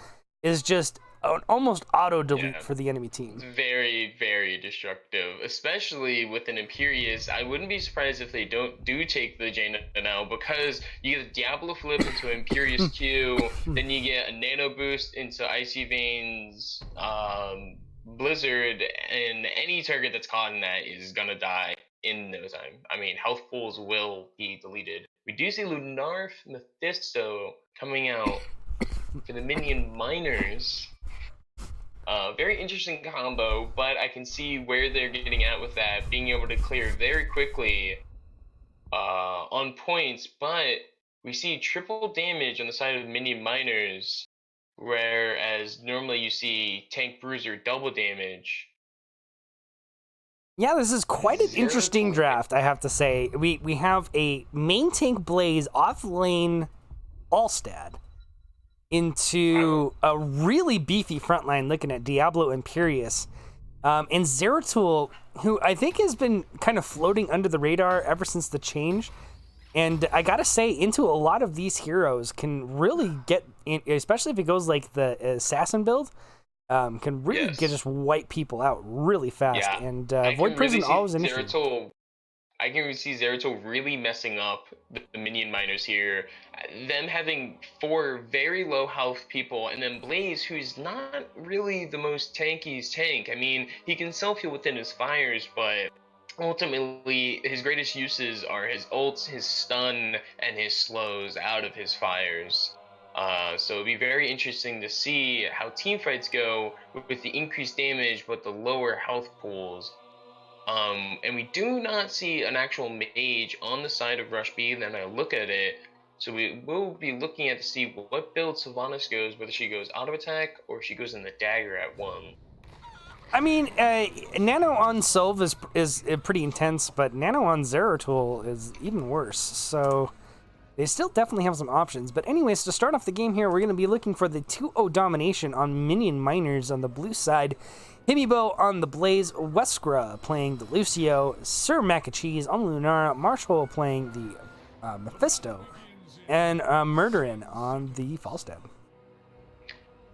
is just an almost auto delete for the enemy team. It's very, very destructive, especially with an Imperious. I wouldn't be surprised if they do take the Jaina now, because you get a Diablo flip into Imperious Q, then you get a nano boost into Icy Veins, Blizzard, and any target that's caught in that is gonna die in no time. I mean, health pools will be deleted. We do see Lunarf Mephisto coming out for the Minion Miners. Very interesting combo, but I can see where they're getting at with that, being able to clear very quickly on points, but we see triple damage on the side of Minion Miners, whereas normally you see Tank Bruiser double damage. Yeah, this is quite an interesting draft, I have to say. We have a main tank Blaze off lane Alstad into a really beefy frontline looking at Diablo Imperious. And Zeratul, who I think has been kind of floating under the radar ever since the change. And I gotta say, into a lot of these heroes can really get, especially if it goes like the assassin build, can really just wipe people out really fast. Yeah. And Void Prison really always an issue. I can really see Zeratul really messing up the Minion Miners here. Them having 4 very low health people, and then Blaze, who's not really the most tankiest tank. I mean, he can self-heal within his fires, but ultimately his greatest uses are his ults, his stun, and his slows out of his fires. So it'll be very interesting to see how team fights go with the increased damage but the lower health pools. And we do not see an actual mage on the side of Rush B. Then I look at it, so we will be looking at to see what build Sylvanas goes, whether she goes auto attack or she goes in the dagger at 1. I mean, Nano on Sylv is pretty intense, but Nano on Zeratul is even worse. So they still definitely have some options. But anyways, to start off the game here, we're going to be looking for the 2-0 domination on Minion Miners on the blue side. Himibo on the Blaze, Weskra playing the Lucio, Sir Mac and Cheese on Lunara, Marshall playing the Mephisto, and Murderin on the Falstad.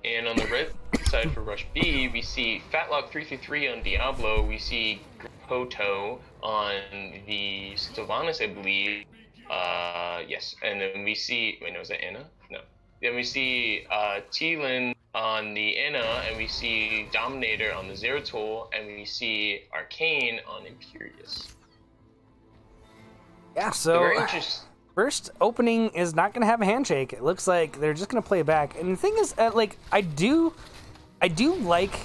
And on the red side for Rush B, we see Fatlock333 on Diablo, we see Poto on the Sylvanas, I believe. Yes, and then we see, wait, no, is that Anna? No. Then we see Thielen on the Anna, and we see Dominator on the Zeratul, and we see Arcane on Imperious. Yeah, so first opening is not going to have a handshake. It looks like they're just going to play back. And the thing is, I do like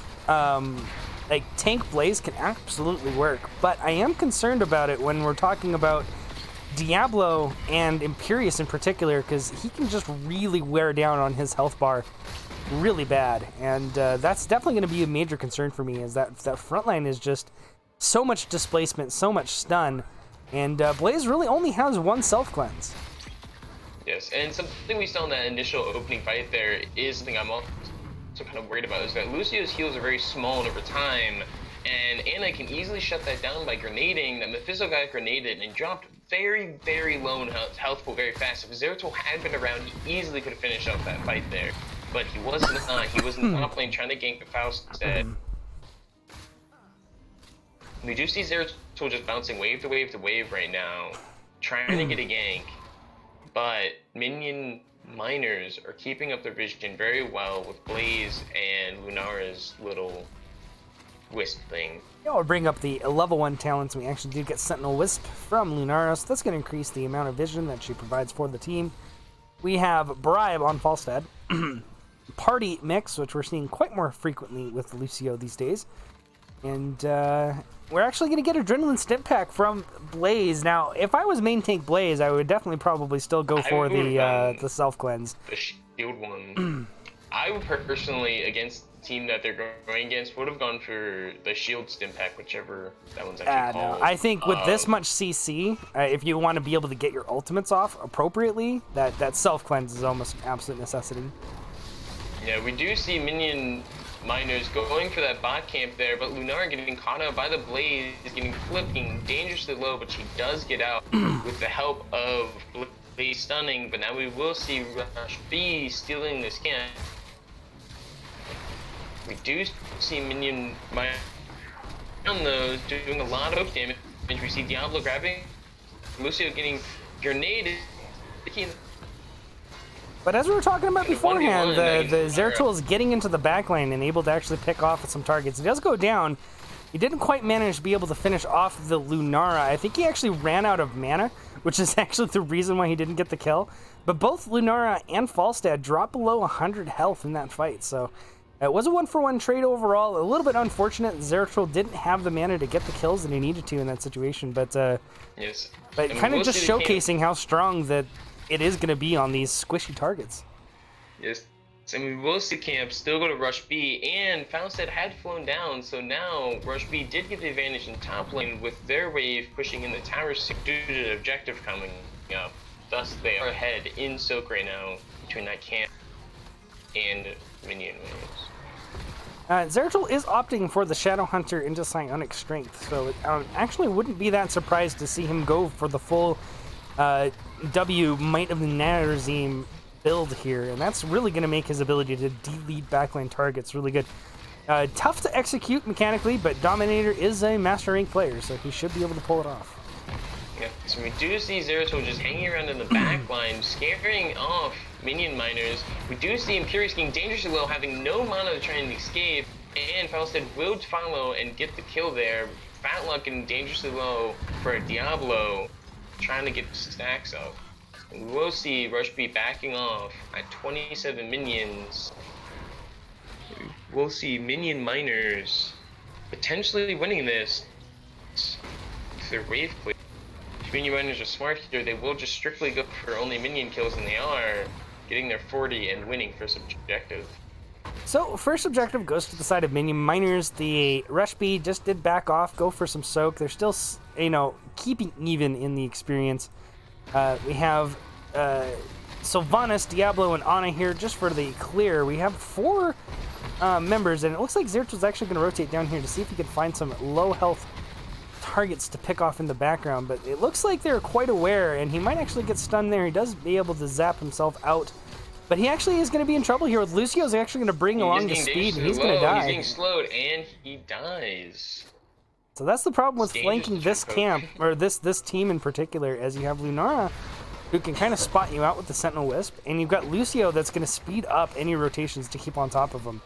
Tank Blaze can absolutely work, but I am concerned about it when we're talking about Diablo and Imperious in particular, because he can just really wear down on his health bar really bad, and that's definitely going to be a major concern for me, is that front line is just so much displacement, so much stun, and Blaze really only has one self-cleanse. Yes, and something we saw in that initial opening fight there is something I'm also kind of worried about, is that Lucio's heals are very small and over time, and Anna can easily shut that down by grenading. That Mephisto got grenaded and dropped very, very low in health pool very fast. If Zeratul had been around, he easily could have finished up that fight there. But he was not. He was in the top lane trying to gank the Faust instead. We do see Zeratul just bouncing wave to wave to wave right now, trying to get a gank. But Minion Miners are keeping up their vision very well with Blaze and Lunara's little Wisp thing. Yeah, we'll bring up the level 1 talents. We actually do get Sentinel Wisp from Lunara, so that's going to increase the amount of vision that she provides for the team. We have Bribe on Falstad. Party Mix, which we're seeing quite more frequently with Lucio these days. And we're actually going to get Adrenaline Stim Pack from Blaze. Now, if I was main tank Blaze, I would definitely probably still go for the self-cleanse. The shield one. I would personally, against team that they're going against would have gone for the shield stim pack, whichever that one's actually No, called. I think with this much CC, if you want to be able to get your ultimates off appropriately, that self cleanse is almost an absolute necessity. Yeah, we do see Minion miners going for that bot camp there, but Lunar getting caught out by the Blaze, getting flipping dangerously low, but she does get out with the help of Blaze stunning, but now we will see Rush B stealing this camp. We do see Minion miner on those doing a lot of damage. We see Diablo grabbing, Lucio getting grenaded. But as we were talking about beforehand, 1v1 the Zeratul is getting into the backline and able to actually pick off some targets. He does go down. He didn't quite manage to be able to finish off the Lunara. I think he actually ran out of mana, which is actually the reason why he didn't get the kill. But both Lunara and Falstad dropped below 100 health in that fight, so it was a 1-for-1 trade overall. A little bit unfortunate Zeratul didn't have the mana to get the kills that he needed to in that situation, but yes. But kind of just showcasing how strong that it is going to be on these squishy targets. Yes, and we will see camp still go to Rush B, and Falstad had flown down, so now Rush B did get the advantage in top lane with their wave pushing in the towers due to the objective coming up. Thus, they are ahead in Silk right now between that camp and Minion waves. Zeratul is opting for the Shadow Hunter into Psionic Strength, so actually wouldn't be that surprised to see him go for the full W Might of the Narazim build here, and that's really going to make his ability to delete backline targets really good. Tough to execute mechanically, but Dominator is a master rank player, so he should be able to pull it off. Yeah, so we do see Zeratul just hanging around in the back line, scaring off Minion miners. We do see Imperius getting dangerously low, having no mana to try and escape, and Falstad will follow and get the kill there. Fatluck getting dangerously low for a Diablo, trying to get stacks up. And we'll see Rush B backing off at 27 minions. We'll see Minion miners potentially winning this with their wave clear. If Minion miners are smart here, they will just strictly go for only minion kills, and they are getting their 40 and winning first objective. So first objective goes to the side of Minion miners. The Rush B just did back off, go for some soak. They're still, keeping even in the experience. We have Sylvanas, Diablo, and Ana here just for the clear. We have 4 members, and it looks like Zeratul's actually going to rotate down here to see if he can find some low health targets to pick off in the background, but it looks like they're quite aware, and he might actually get stunned there. He does be able to zap himself out, but he actually is going to be in trouble here with Lucio's actually going to bring along the speed, and he's going to die. He's getting slowed, and he dies. So that's the problem with flanking this camp, or this team in particular, as you have Lunara, who can kind of spot you out with the Sentinel Wisp, and you've got Lucio that's going to speed up any rotations to keep on top of him.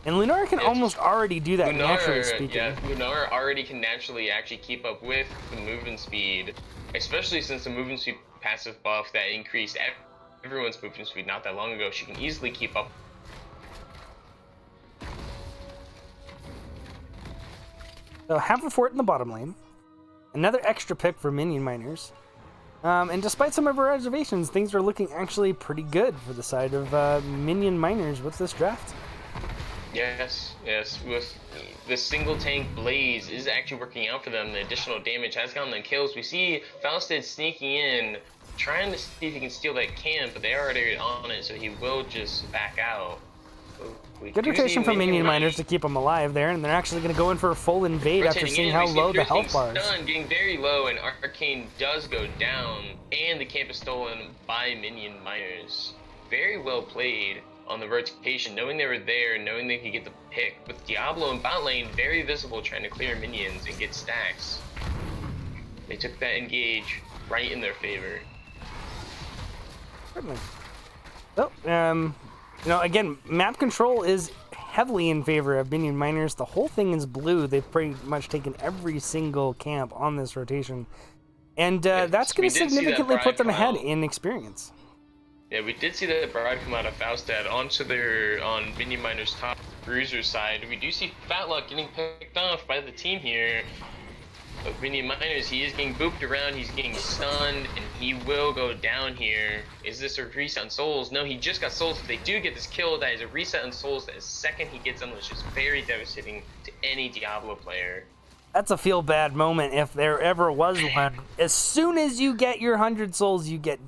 And Lunara can almost already do that naturally speaking. Yeah, Lunara already can naturally actually keep up with the movement speed, especially since the movement speed passive buff that increased everyone's movement speed not that long ago. She can easily keep up. So half a fort in the bottom lane. Another extra pick for Minion miners. And despite some of our reservations, things are looking actually pretty good for the side of Minion miners with this draft. Yes, with the single tank Blaze is actually working out for them. The additional damage has gotten them kills. We see Falstad sneaking in, trying to see if he can steal that camp, but they're already on it, so he will just back out. Good rotation from Minion miners to keep them alive there, and they're actually going to go in for a full invade after seeing how low the health bar is. Getting very low, and Arcane does go down, and the camp is stolen by Minion miners. Very well played on the rotation, knowing they were there, knowing they could get the pick. With Diablo and bot lane very visible, trying to clear minions and get stacks. They took that engage right in their favor. Certainly. So, again, map control is heavily in favor of Minion miners. The whole thing is blue. They've pretty much taken every single camp on this rotation. And that's going to significantly put them ahead in experience. Yeah, we did see that Bride come out of Falstad on Minion Miner's top bruiser side. We do see Fatluck getting picked off by the team here. of Minion Miners. He is getting booped around, he's getting stunned, and he will go down here. Is this a reset on souls? No, he just got souls. If they do get this kill, that is a reset on souls. That is second he gets them, which is very devastating to any Diablo player. That's a feel bad moment if there ever was one. As soon as you get your 100 souls, you get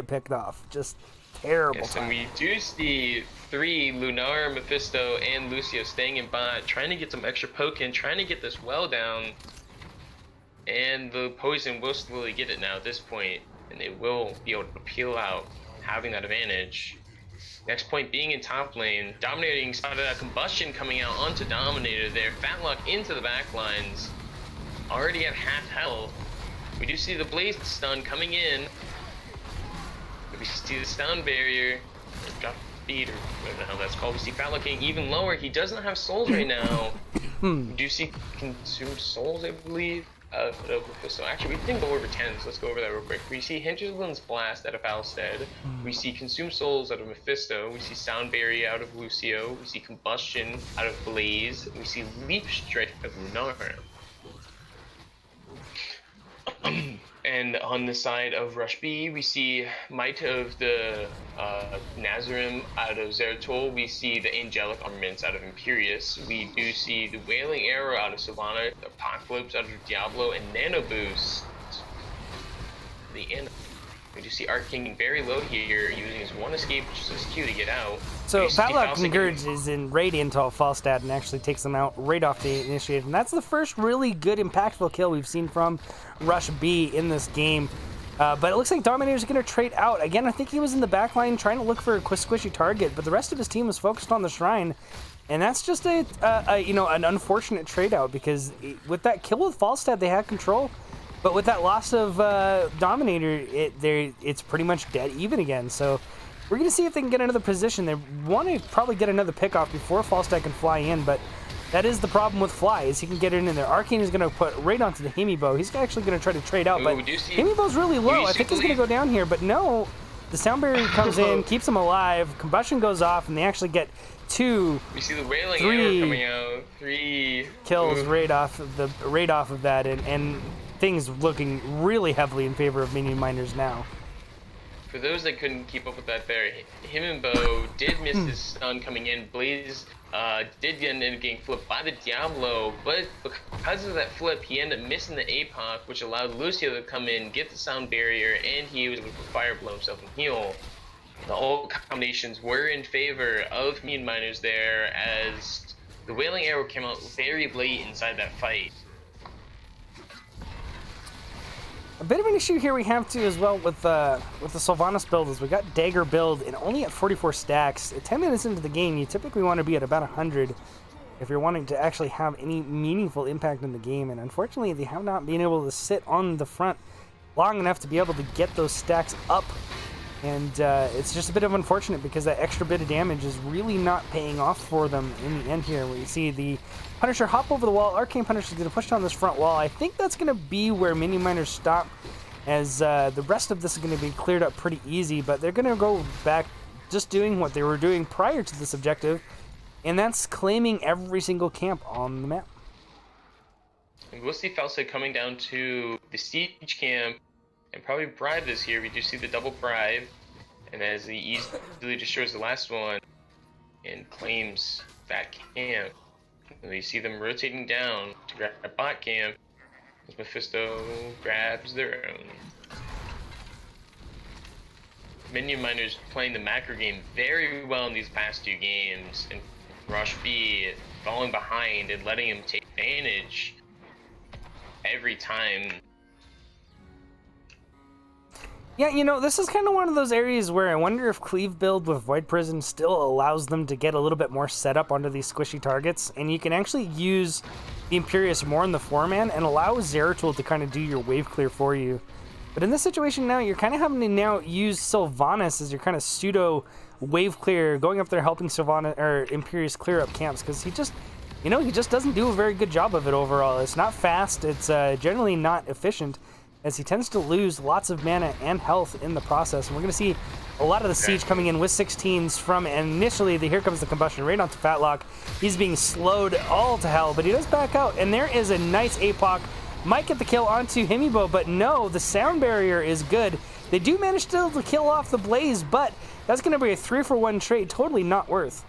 picked off. Just terrible. Yes, and we do see 3 Lunar, Mephisto, and Lucio staying in bot, trying to get some extra poke in, trying to get this well down. And the poison will slowly get it now at this point, and they will be able to peel out, having that advantage. Next point being in top lane, Dominating spotted a combustion coming out onto Dominator there. Fatlock into the back lines, already at half health. We do see the Blaze stun coming in. We see the stun barrier, drop speed, or whatever the hell that's called. We see Fatlock getting even lower. He does not have souls right now. We do see consumed souls, I believe. So actually, we didn't go over 10, so let's go over that real quick. We see Hinterland's Blast out of Falstead. We see Consumed Souls out of Mephisto. We see Sound Barrier out of Lucio. We see Combustion out of Blaze. We see Leap Strike of Lunar. And on the side of Rush B, we see Might of the Nazarim out of Zeratul. We see the Angelic Armaments out of Imperius. We do see the Wailing Arrow out of Sylvana, the Apocalypse out of Diablo, and Nano Boost. We do see Arcane very low here, using his one escape, which is his Q to get out. So Fatlock engages in Radiant off Falstad and actually takes them out right off the initiative. And that's the first really good impactful kill we've seen from Rush B in this game. But it looks like Dominator's going to trade out. Again, I think he was in the back line trying to look for a squishy target, but the rest of his team was focused on the Shrine. And that's just an unfortunate trade out, because with that kill with Falstad, they had control. But with that loss of Dominator, it's pretty much dead even again. So we're going to see if they can get another position. They want to probably get another pick off before Falstad can fly in, but that is the problem with Fly, is he can get it in there. Arcane is going to put right onto the Himibo. He's actually going to try to trade out, but Himibo's really low. I think he's going to go down here, but no. The Sound Barrier comes in, keeps him alive, Combustion goes off, and they actually get we see the Wailing Arrow coming out. 3 kills right off of that, and things looking really heavily in favor of Minion Miners now. For those that couldn't keep up with that there, him and Bo did miss his stun coming in. Blaze did end up getting flipped by the Diablo, but because of that flip, he ended up missing the APOC, which allowed Lucio to come in, get the Sound Barrier, and he was able to Fire Blow himself and heal. The all combinations were in favor of Minion Miners there, as the Wailing Arrow came out very late inside that fight. A bit of an issue here we have too as well with the Sylvanas build is we got Dagger build and only at 44 stacks. At 10 minutes into the game, you typically want to be at about 100 if you're wanting to actually have any meaningful impact in the game. And unfortunately, they have not been able to sit on the front long enough to be able to get those stacks up. And it's just a bit of unfortunate because that extra bit of damage is really not paying off for them in the end here. We see the Punisher hop over the wall. Arcane Punisher is going to push down this front wall. I think that's going to be where Minion Miners stop, as the rest of this is going to be cleared up pretty easy. But they're going to go back just doing what they were doing prior to this objective, and that's claiming every single camp on the map. And we'll see Falstead coming down to the siege camp and probably bribe this here. We do see the double bribe, and as he easily destroys the last one and claims that camp. And you see them rotating down to grab a bot camp as Mephisto grabs their own. Minion Miners playing the macro game very well in these past 2 games, and Rush B falling behind and letting him take advantage every time. Yeah, you know, this is kind of one of those areas where I wonder if Cleave build with Void Prison still allows them to get a little bit more setup onto these squishy targets, and you can actually use the Imperius more in the 4-man and allow Zeratul to kind of do your wave clear for you. But in this situation now, you're kind of having to now use Sylvanas as your kind of pseudo wave clear, going up there helping Sylvanas or Imperius clear up camps, because he just doesn't do a very good job of it overall. It's not fast, it's generally not efficient, as he tends to lose lots of mana and health in the process. And we're going to see a lot of the siege coming in with 16s from, and initially, here comes the combustion right onto Fatlock. He's being slowed all to hell, but he does back out, and there is a nice APOC Might get the kill onto Himibo, but no, the sound barrier is good. They do manage still to kill off the Blaze, but that's going to be a 3-for-1 trade, totally not worth.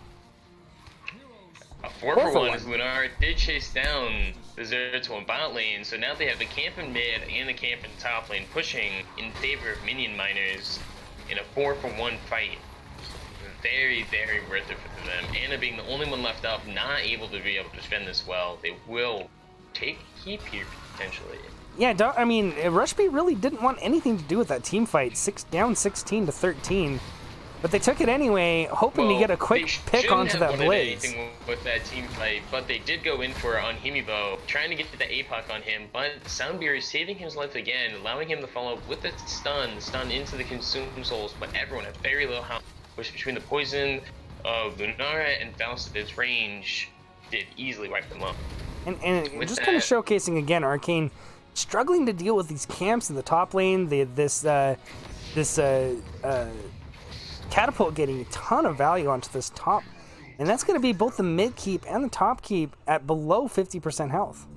A 4-for-1 is Lunar did chase down the 0-1 bot lane, so now they have the camp in mid and the camp in top lane pushing in favor of minion miners in a 4-for-1 fight. Very, very worth it for them. Ana being the only one left up, not able to be able to defend this well. They will take keep here potentially. Yeah, I mean, Rush B really didn't want anything to do with that team fight. Down 16-13. But they took it anyway, hoping to get a quick pick onto that Blaze. Anything with that team fight, but they did go in for it on Himibo, trying to get the APOC on him, but Soundbeer is saving his life again, allowing him to follow up with the stun into the Consume Souls, but everyone at very low health, which between the poison of Lunara and Faust's range did easily wipe them up. And just kind of showcasing again, Arcane struggling to deal with these camps in the top lane, this Catapult getting a ton of value onto this top, and that's going to be both the mid keep and the top keep at below 50% health.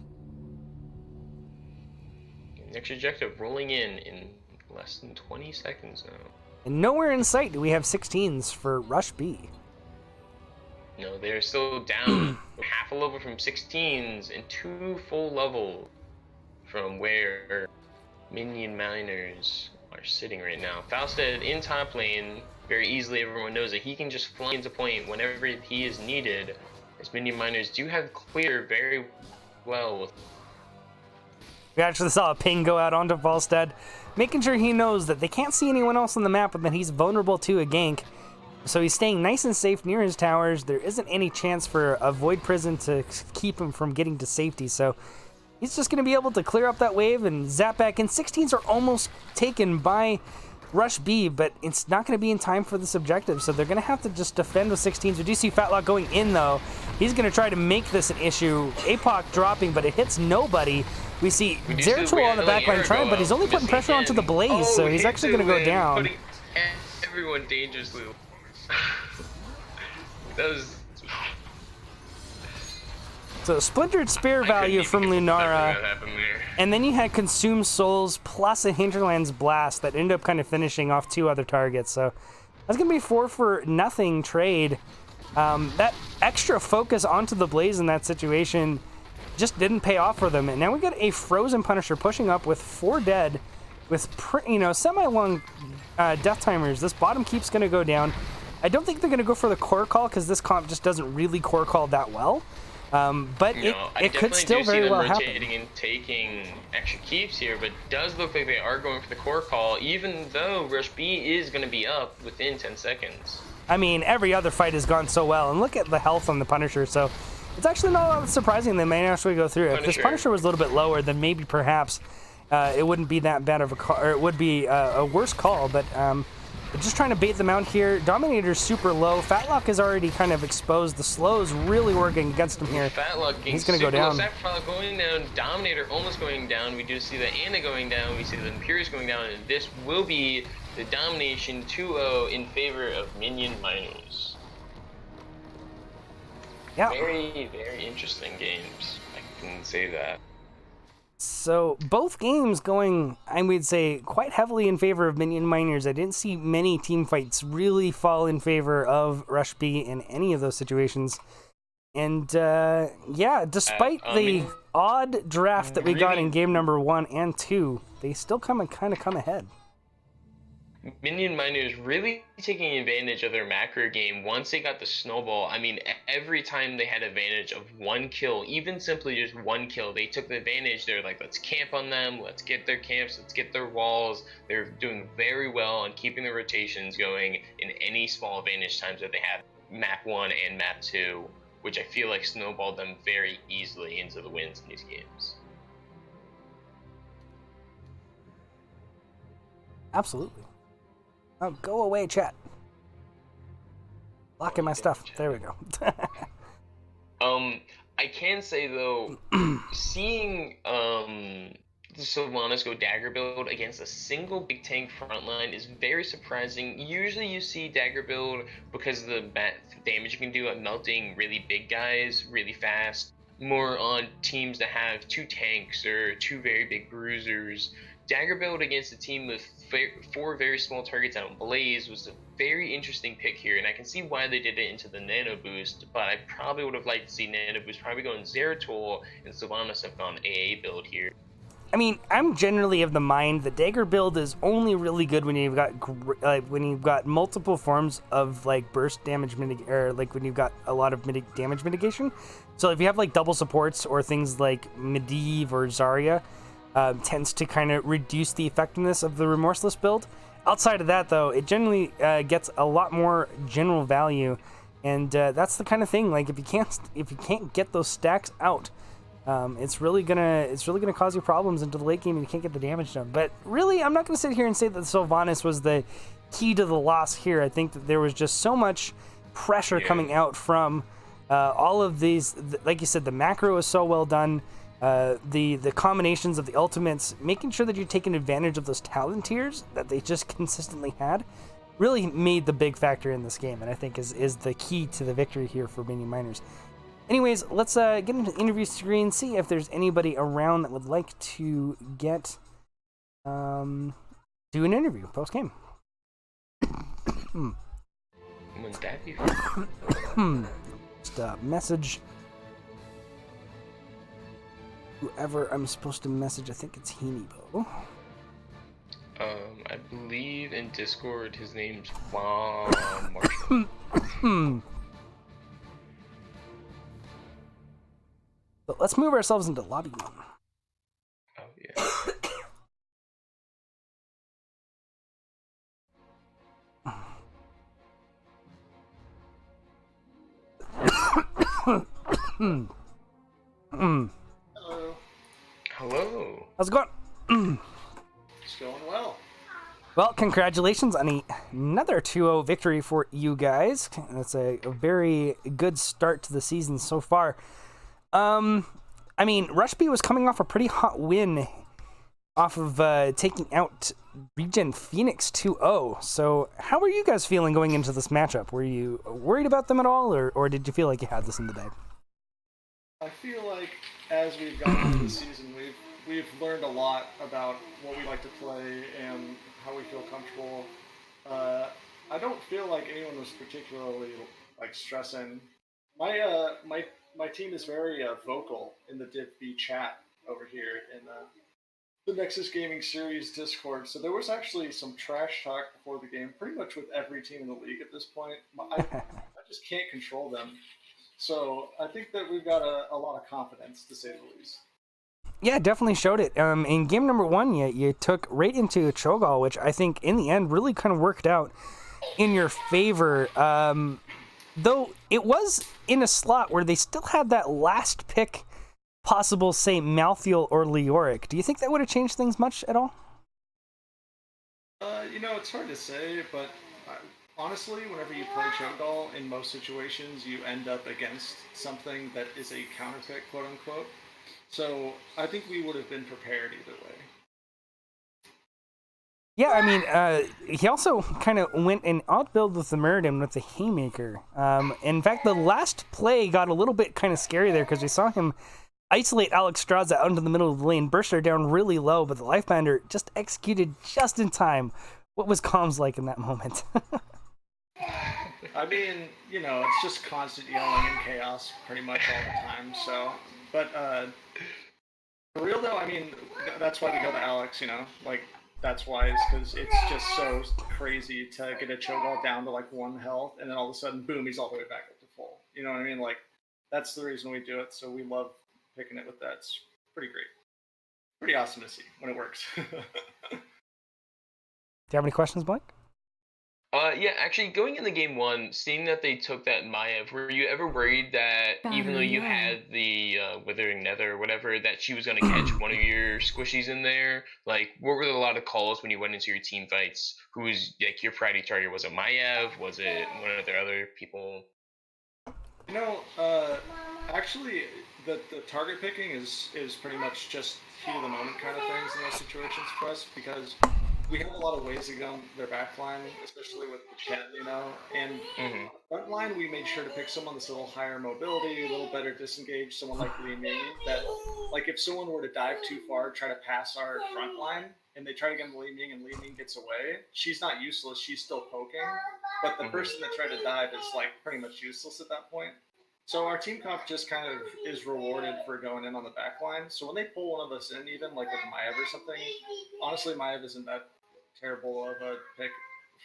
Next objective rolling in less than 20 seconds now. And nowhere in sight do we have 16s for Rush B. No, they're still down half a level from 16s and 2 full levels from where Minion Miners are sitting right now. Fausted in top lane. Very easily, everyone knows that he can just fly into point whenever he is needed. As Minion Miners do have clear very well. We actually saw a ping go out onto Falstad, making sure he knows that they can't see anyone else on the map and that he's vulnerable to a gank. So he's staying nice and safe near his towers. There isn't any chance for a Void Prison to keep him from getting to safety, so he's just going to be able to clear up that wave and zap back. And 16s are almost taken by Rush B, but it's not going to be in time for this objective, so they're going to have to just defend with 16s. We do see Fatlock going in, though. He's going to try to make this an issue. APOC dropping, but it hits nobody. We see Zeratul on the backline trying, but he's only putting pressure onto the Blaze, so he's actually going to go down. Putting everyone dangerously. That was... So splintered spear value from Lunara, and then you had Consume Souls plus a Hinterlands Blast that ended up kind of finishing off 2 other targets. So that's going to be 4-for-nothing trade. That extra focus onto the Blaze in that situation just didn't pay off for them. And now we got a Frozen Punisher pushing up with 4 dead, with semi-long death timers. This bottom keep's going to go down. I don't think they're going to go for the core call because this comp just doesn't really core call that well. But it could still very well happen. And taking extra keeps here, but it does look like they are going for the core call, even though Rush B is going to be up within 10 seconds. I mean, every other fight has gone so well, and look at the health on the Punisher, so it's actually not surprising they may actually go through. If this Punisher was a little bit lower, then maybe perhaps it wouldn't be that bad of a call, or it would be a worse call, but just trying to bait them out here. Dominator's super low. Fatlock is already kind of exposed. The slow's really working against him here. Fatlock He's going to go down. Fatlock going down. Dominator almost going down. We do see the Ana going down. We see the Imperius going down. And this will be the domination 2-0 in favor of Minion Miners. Yeah. Very, very interesting games. I can say that. So both games going, I would say, quite heavily in favor of Minion Miners. I didn't see many team fights really fall in favor of Rush B in any of those situations. And yeah, despite the odd draft that we got in game number 1 and 2, they still kind of come ahead. Minion Miners really taking advantage of their macro game once they got the snowball. I mean, every time they had advantage of 1 kill, even simply just 1 kill, they took the advantage. They're like, let's camp on them, let's get their camps, let's get their walls. They're doing very well on keeping the rotations going in any small advantage times that they have. Map 1 and map 2, which I feel like snowballed them very easily into the wins in these games. Absolutely. Oh, go away, chat. Blocking my stuff. There we go. I can say though, seeing the Sylvanas go dagger build against a single big tank frontline is very surprising. Usually you see dagger build because of the damage you can do at melting really big guys really fast. more on teams that have 2 tanks or 2 very big bruisers. Dagger build against a team with 4 very small targets out Blaze was a very interesting pick here, and I can see why they did it into the Nano Boost, but I probably would have liked to see Nano Boost probably going Zeratul and Sylvanas have gone AA build here. I mean, I'm generally of the mind the dagger build is only really good when you've got multiple forms of like burst damage or like when you've got a lot of damage mitigation. So if you have like double supports or things like Medivh or Zarya, tends to kind of reduce the effectiveness of the Remorseless build. Outside of that, though, it generally gets a lot more general value, and that's the kind of thing. Like if you can't get those stacks out. It's really gonna cause you problems into the late game and you can't get the damage done. But really, I'm not gonna sit here and say that Sylvanas was the key to the loss here. I think that there was just so much pressure coming out from all of these. Like you said, the macro is so well done. The combinations of the ultimates, making sure that you're taking advantage of those talent tiers that they just consistently had, really made the big factor in this game, and I think is the key to the victory here for Minion Miners. Anyways, let's get into the interview screen, see if there's anybody around that would like to get do an interview post game. Wouldn't that be Just message whoever I'm supposed to message. I think it's Henibo. I believe in Discord his name's Marshall. But let's move ourselves into lobby 1. Oh yeah. Hello. Hello. How's it going? It's going well. Well, congratulations on another 2-0 victory for you guys. That's a very good start to the season so far. I mean, Rushby was coming off a pretty hot win off of taking out Regen Phoenix 2-0. So how are you guys feeling going into this matchup? Were you worried about them at all, or did you feel like you had this in the bag? I feel like as we've gone through the season, we've learned a lot about what we like to play and how we feel comfortable. I don't feel like anyone was particularly like stressing. My team is very vocal in the Div B chat over here in the Nexus Gaming Series Discord. So there was actually some trash talk before the game, pretty much with every team in the league at this point. I just can't control them. So I think that we've got a lot of confidence, to say the least. Yeah, definitely showed it. In game number 1, you took right into a Cho'Gall, which I think in the end really kind of worked out in your favor. Though it was in a slot where they still had that last pick possible, say, Malthael or Leoric. Do you think that would have changed things much at all? It's hard to say, but honestly, whenever you play Cho'Gall, in most situations, you end up against something that is a counterpick, quote unquote. So I think we would have been prepared either way. Yeah, I mean, he also kind of went and outbuild with the Muradin with the Haymaker. In fact, the last play got a little bit kind of scary there because we saw him isolate Alex Straza out into the middle of the lane, burst her down really low, but the Lifebander just executed just in time. What was comms like in that moment? I mean, it's just constant yelling and chaos pretty much all the time, so... But, for real though, I mean, that's why we go to Alex, that's why, is because it's just so crazy to get a Cho'Gall down to, 1 health, and then all of a sudden, boom, he's all the way back up to full. You know what I mean? That's the reason we do it, so we love picking it with that. It's pretty great. Pretty awesome to see when it works. Do you have any questions, Blake? Yeah, actually, going into game 1, seeing that they took that Maiev, were you ever worried that even though you had the Withering Nether or whatever, that she was going to catch one of your squishies in there? What were a lot of calls when you went into your team fights? Who was your priority target? Was it Maiev? Was it one of the other people? Actually, the target picking is pretty much just heat of the moment kind of things in those situations for us, because we have a lot of ways to get on their back line, especially with the Chen, you know. And Hmm. front line, we made sure to pick someone that's a little higher mobility, a little better disengaged, someone like Li Ming. That, like, if someone were to dive too far, try to pass our front line, and they try to get Li Ming, and Li Ming gets away, she's not useless. She's still poking, but the Hmm. person that tried to dive is like pretty much useless at that point. So our team comp just kind of is rewarded for going in on the back line. So when they pull one of us in, even like with Maev or something, honestly, Maev isn't that terrible of a pick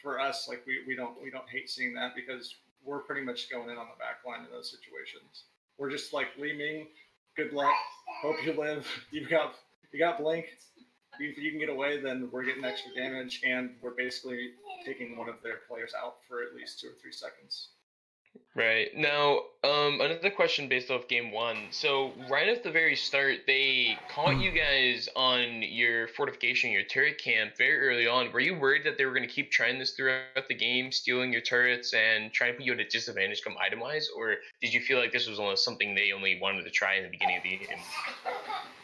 for us. Like we don't hate seeing that because we're pretty much going in on the back line in those situations. We're just like Li Ming, good luck, hope you live. You got blink. If you can get away, then we're getting extra damage, and we're basically taking one of their players out for at least 2 or 3 seconds. Right. Now, another question based off game one. So, right at the very start, they caught you guys on your fortification, your turret camp very early on. Were you worried that they were going to keep trying this throughout the game, stealing your turrets and trying to put you at a disadvantage come item wise? Or did you feel like this was only something they only wanted to try in the beginning of the game?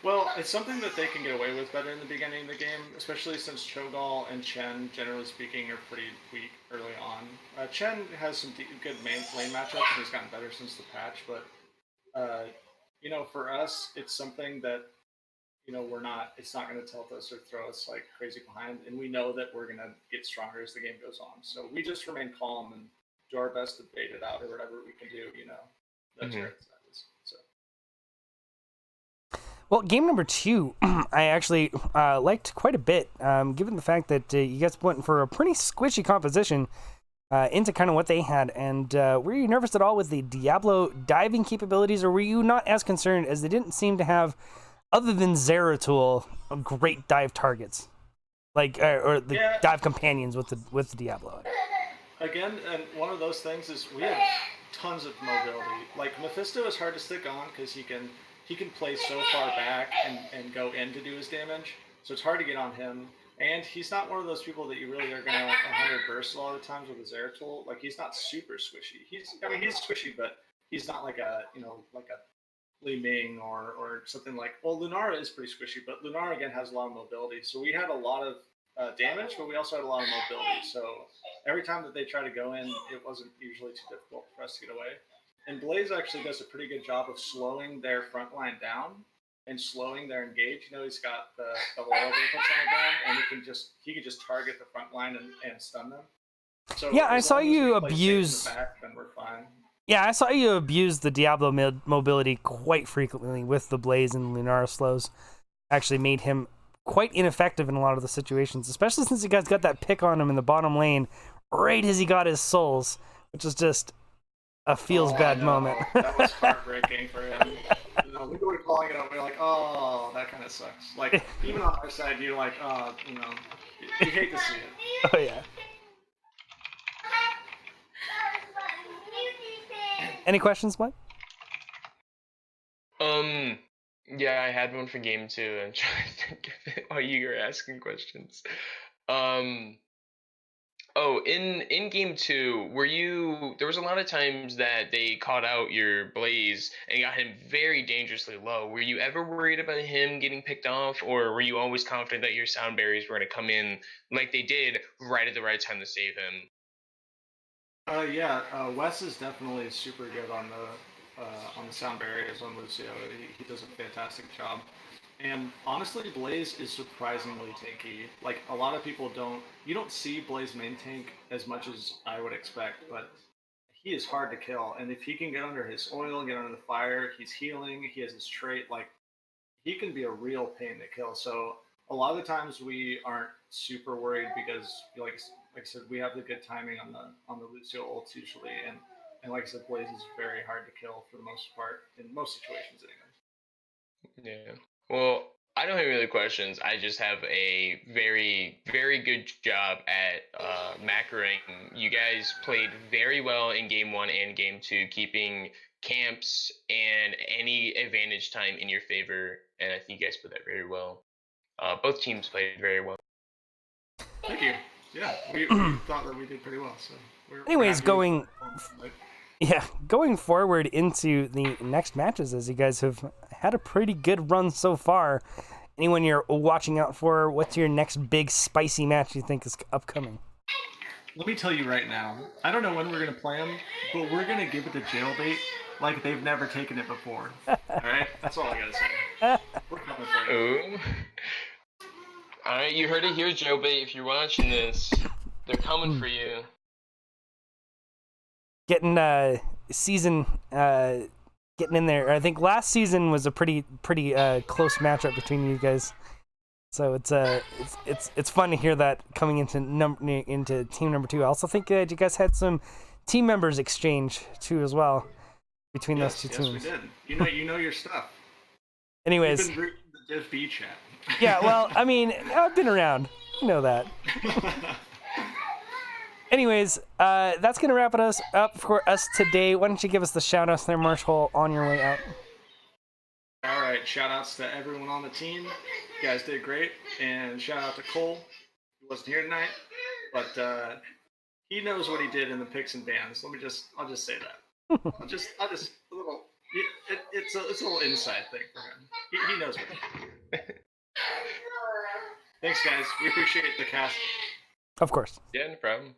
Well, it's something that they can get away with better in the beginning of the game, especially since Cho'Gall and Chen, generally speaking, are pretty weak early on. Chen has some good lane matchups, and he's gotten better since the patch. But for us, it's something that we're not. It's not going to tilt us or throw us like crazy behind, and we know that we're going to get stronger as the game goes on. So we just remain calm and do our best to bait it out or whatever we can do. That's where it's at. So. Well, game number 2, I actually liked quite a bit, given the fact that you guys went for a pretty squishy composition into kind of what they had. And were you nervous at all with the Diablo diving capabilities, or were you not as concerned as they didn't seem to have, other than Zeratul, great dive targets, like or the dive companions with the Diablo? Again, and one of those things is we have tons of mobility. Like Mephisto is hard to stick on because he can play so far back and go in to do his damage. So it's hard to get on him. And he's not one of those people that you really are gonna 100 burst a lot of times with his air tool. Like he's not super squishy. He's squishy, but he's not like a Li Ming or something like. Well, Lunara is pretty squishy, but Lunara again has a lot of mobility. So we had a lot of damage, but we also had a lot of mobility. So every time that they try to go in, it wasn't usually too difficult for us to get away. And Blaze actually does a pretty good job of slowing their front line down and slowing their engage. He's got the oil that he puts on the ground, and he can just target the front line and stun them. So yeah, I saw you abuse. Back, then we're fine. Yeah, I saw you abuse the Diablo mobility quite frequently with the Blaze and Lunara slows. Actually made him quite ineffective in a lot of the situations, especially since you guys got that pick on him in the bottom lane right as he got his souls, which was just a feels bad moment. That was heartbreaking for him. We were calling it up. We were like, oh, that kind of sucks. Like, even on our side, you're like, oh, you hate to see it. Oh, yeah. Any questions, Mike? Yeah, I had one for game 2. I'm trying to think of it while you were asking questions. Oh, in game 2, there was a lot of times that they caught out your Blaze and got him very dangerously low. Were you ever worried about him getting picked off, or were you always confident that your sound barriers were going to come in like they did right at the right time to save him? Wes is definitely super good on the sound barriers on Lucio. He does a fantastic job. And honestly, Blaze is surprisingly tanky. Like, a lot of people you don't see Blaze main tank as much as I would expect, but he is hard to kill. And if he can get under his oil, get under the fire, he's healing, he has his trait, like, he can be a real pain to kill. So a lot of the times we aren't super worried because, like I said, we have the good timing on the Lucio ults usually, and like I said, Blaze is very hard to kill for the most part in most situations, anyway. Yeah. Well, I don't have any other questions. I just have a very, very good job at macroing. You guys played very well in game 1 and game 2, keeping camps and any advantage time in your favor, and I think you guys put that very well. Both teams played very well. Thank you. Yeah, we thought that we did pretty well. So anyways, going forward into the next matches, as you guys have had a pretty good run so far, anyone you're watching out for? What's your next big spicy match you think is upcoming? Let me tell you right now, I don't know when we're going to play them, but we're going to give it to jailbait like they've never taken it before. Alright? That's all I got to say. We're coming for you. Ooh. Alright, you heard it here, Jailbait. If you're watching this, they're coming for you. Getting season getting in there. I think last season was a pretty close matchup between you guys. So it's fun to hear that coming into team number 2. I also think you guys had some team members exchange too as well between those two teams. Yes, we did. You know your stuff. Anyways, You've been rooting the Div B chat. yeah. Well, I mean, I've been around. You know that. Anyways, that's gonna wrap it up for us today. Why don't you give us the shout outs there, Marshall, on your way out? All right, shout outs to everyone on the team. You guys did great, and shout out to Cole. He wasn't here tonight, but he knows what he did in the picks and bans. I'll just say that. I'll just a little. It's a little inside thing for him. He knows what he did. Thanks, guys. We appreciate the cast. Of course. Yeah, no problem.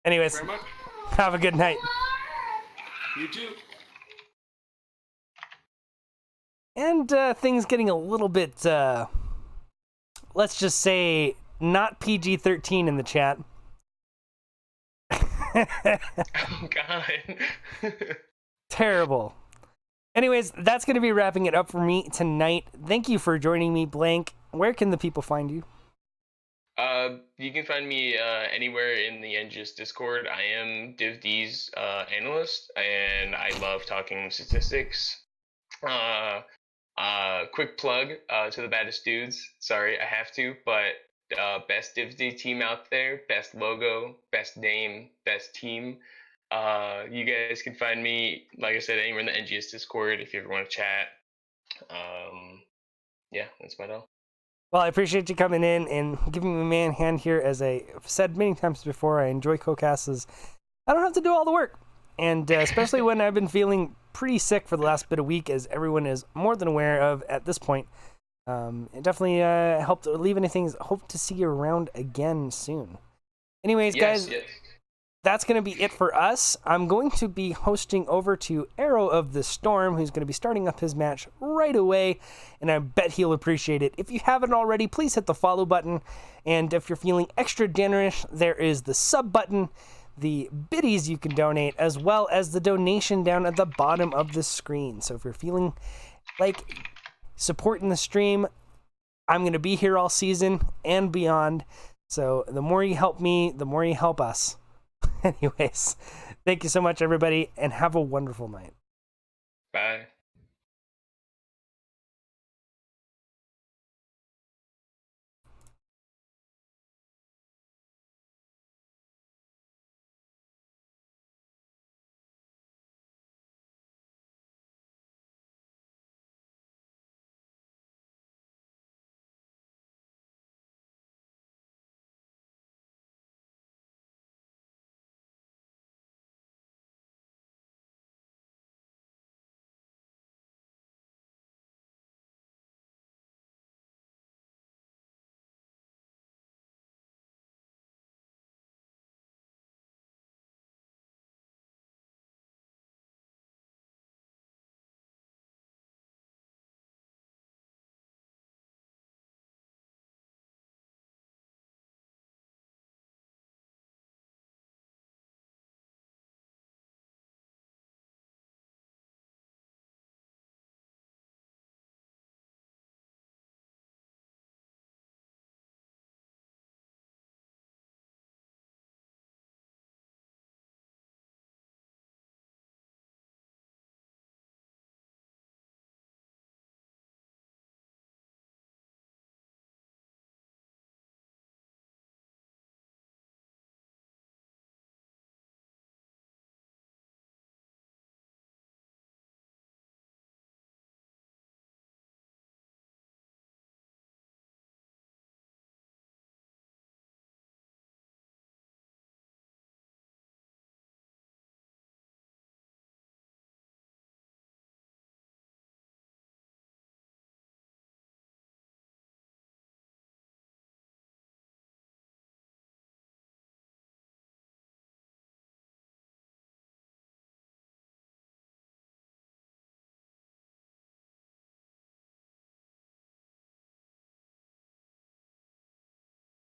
Anyways, Very much. have a good night. You too. And things getting a little bit, let's just say, not PG-13 in the chat. Oh, God. Terrible. Anyways, that's going to be wrapping it up for me tonight. Thank you for joining me, Blank. Where can the people find you? You can find me anywhere in the NGS Discord. I am DivD's analyst, and I love talking statistics. Quick plug to the baddest dudes. Sorry, I have to, but best DivD team out there, best logo, best name, best team. You guys can find me, like I said, anywhere in the NGS Discord if you ever want to chat. Yeah, that's about all. Well, I appreciate you coming in and giving me a man hand here. As I've said many times before, I enjoy co-casts. I don't have to do all the work. And especially when I've been feeling pretty sick for the last bit of week, as everyone is more than aware of at this point. It definitely helped relieve anything. Hope to see you around again soon. Anyways, Yes, guys, yes. that's going to be it for us. I'm going to be hosting over to Arrow of the Storm, who's going to be starting up his match right away, and I bet he'll appreciate it. If you haven't already, please hit the follow button, and if you're feeling extra generous, there is the sub button, the biddies you can donate, as well as the donation down at the bottom of the screen. So if you're feeling like supporting the stream, I'm going to be here all season and beyond. So the more you help me, the more you help us. Anyways, thank you so much, everybody, and have a wonderful night. Bye.